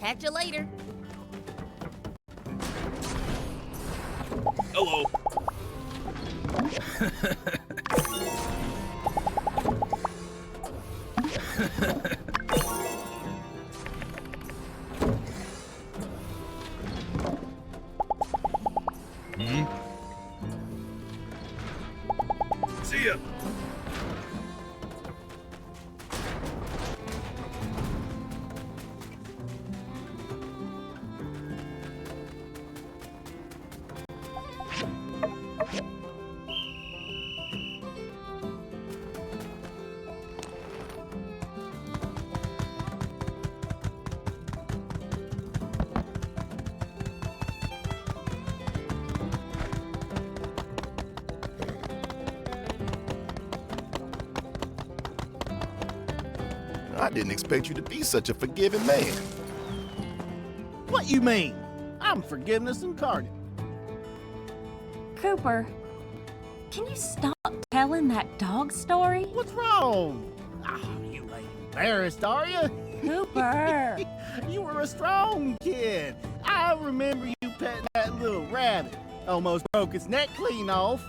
Catch you later. Hello. See ya. I didn't expect you to be such a forgiving man. What you mean? I'm forgiveness incarnate. Cooper, can you stop telling that dog story? What's wrong? Oh, you ain't embarrassed, are you? Cooper! You were a strong kid. I remember you petting that little rabbit. Almost broke its neck clean off.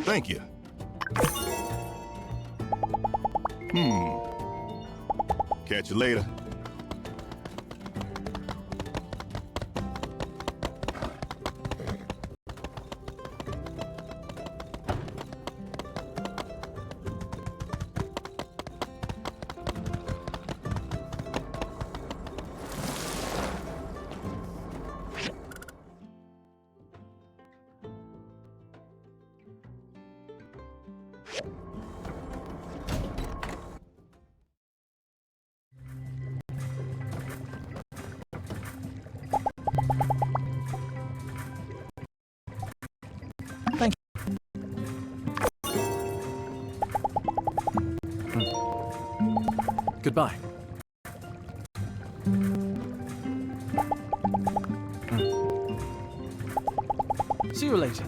Thank you. Catch you later. Thank you. Goodbye. See you later.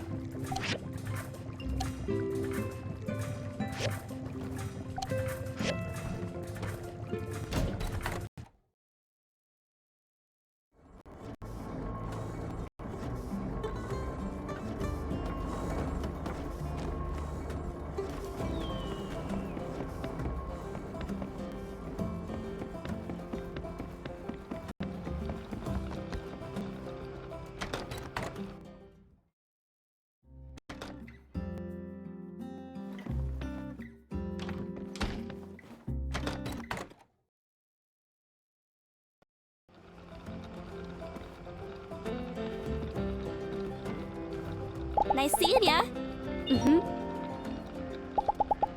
Nice seeing ya.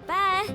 Bye.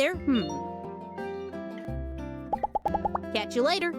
there? Catch you later.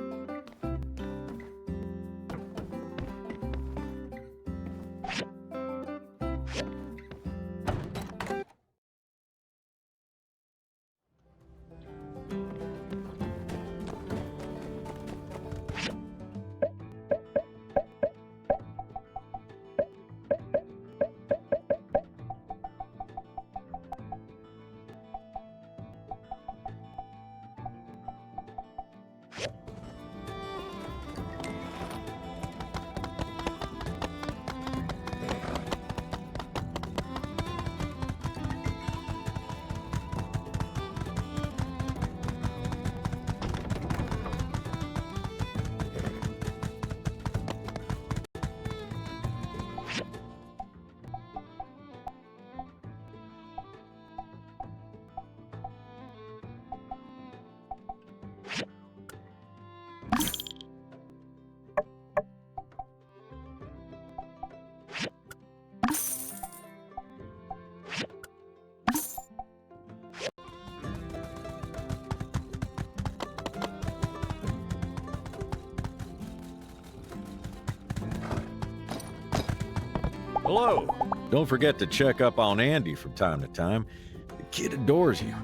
Hello. Don't forget to check up on Andy from time to time. The kid adores you,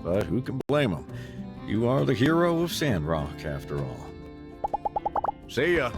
but who can blame him? You are the hero of Sandrock, after all. See ya.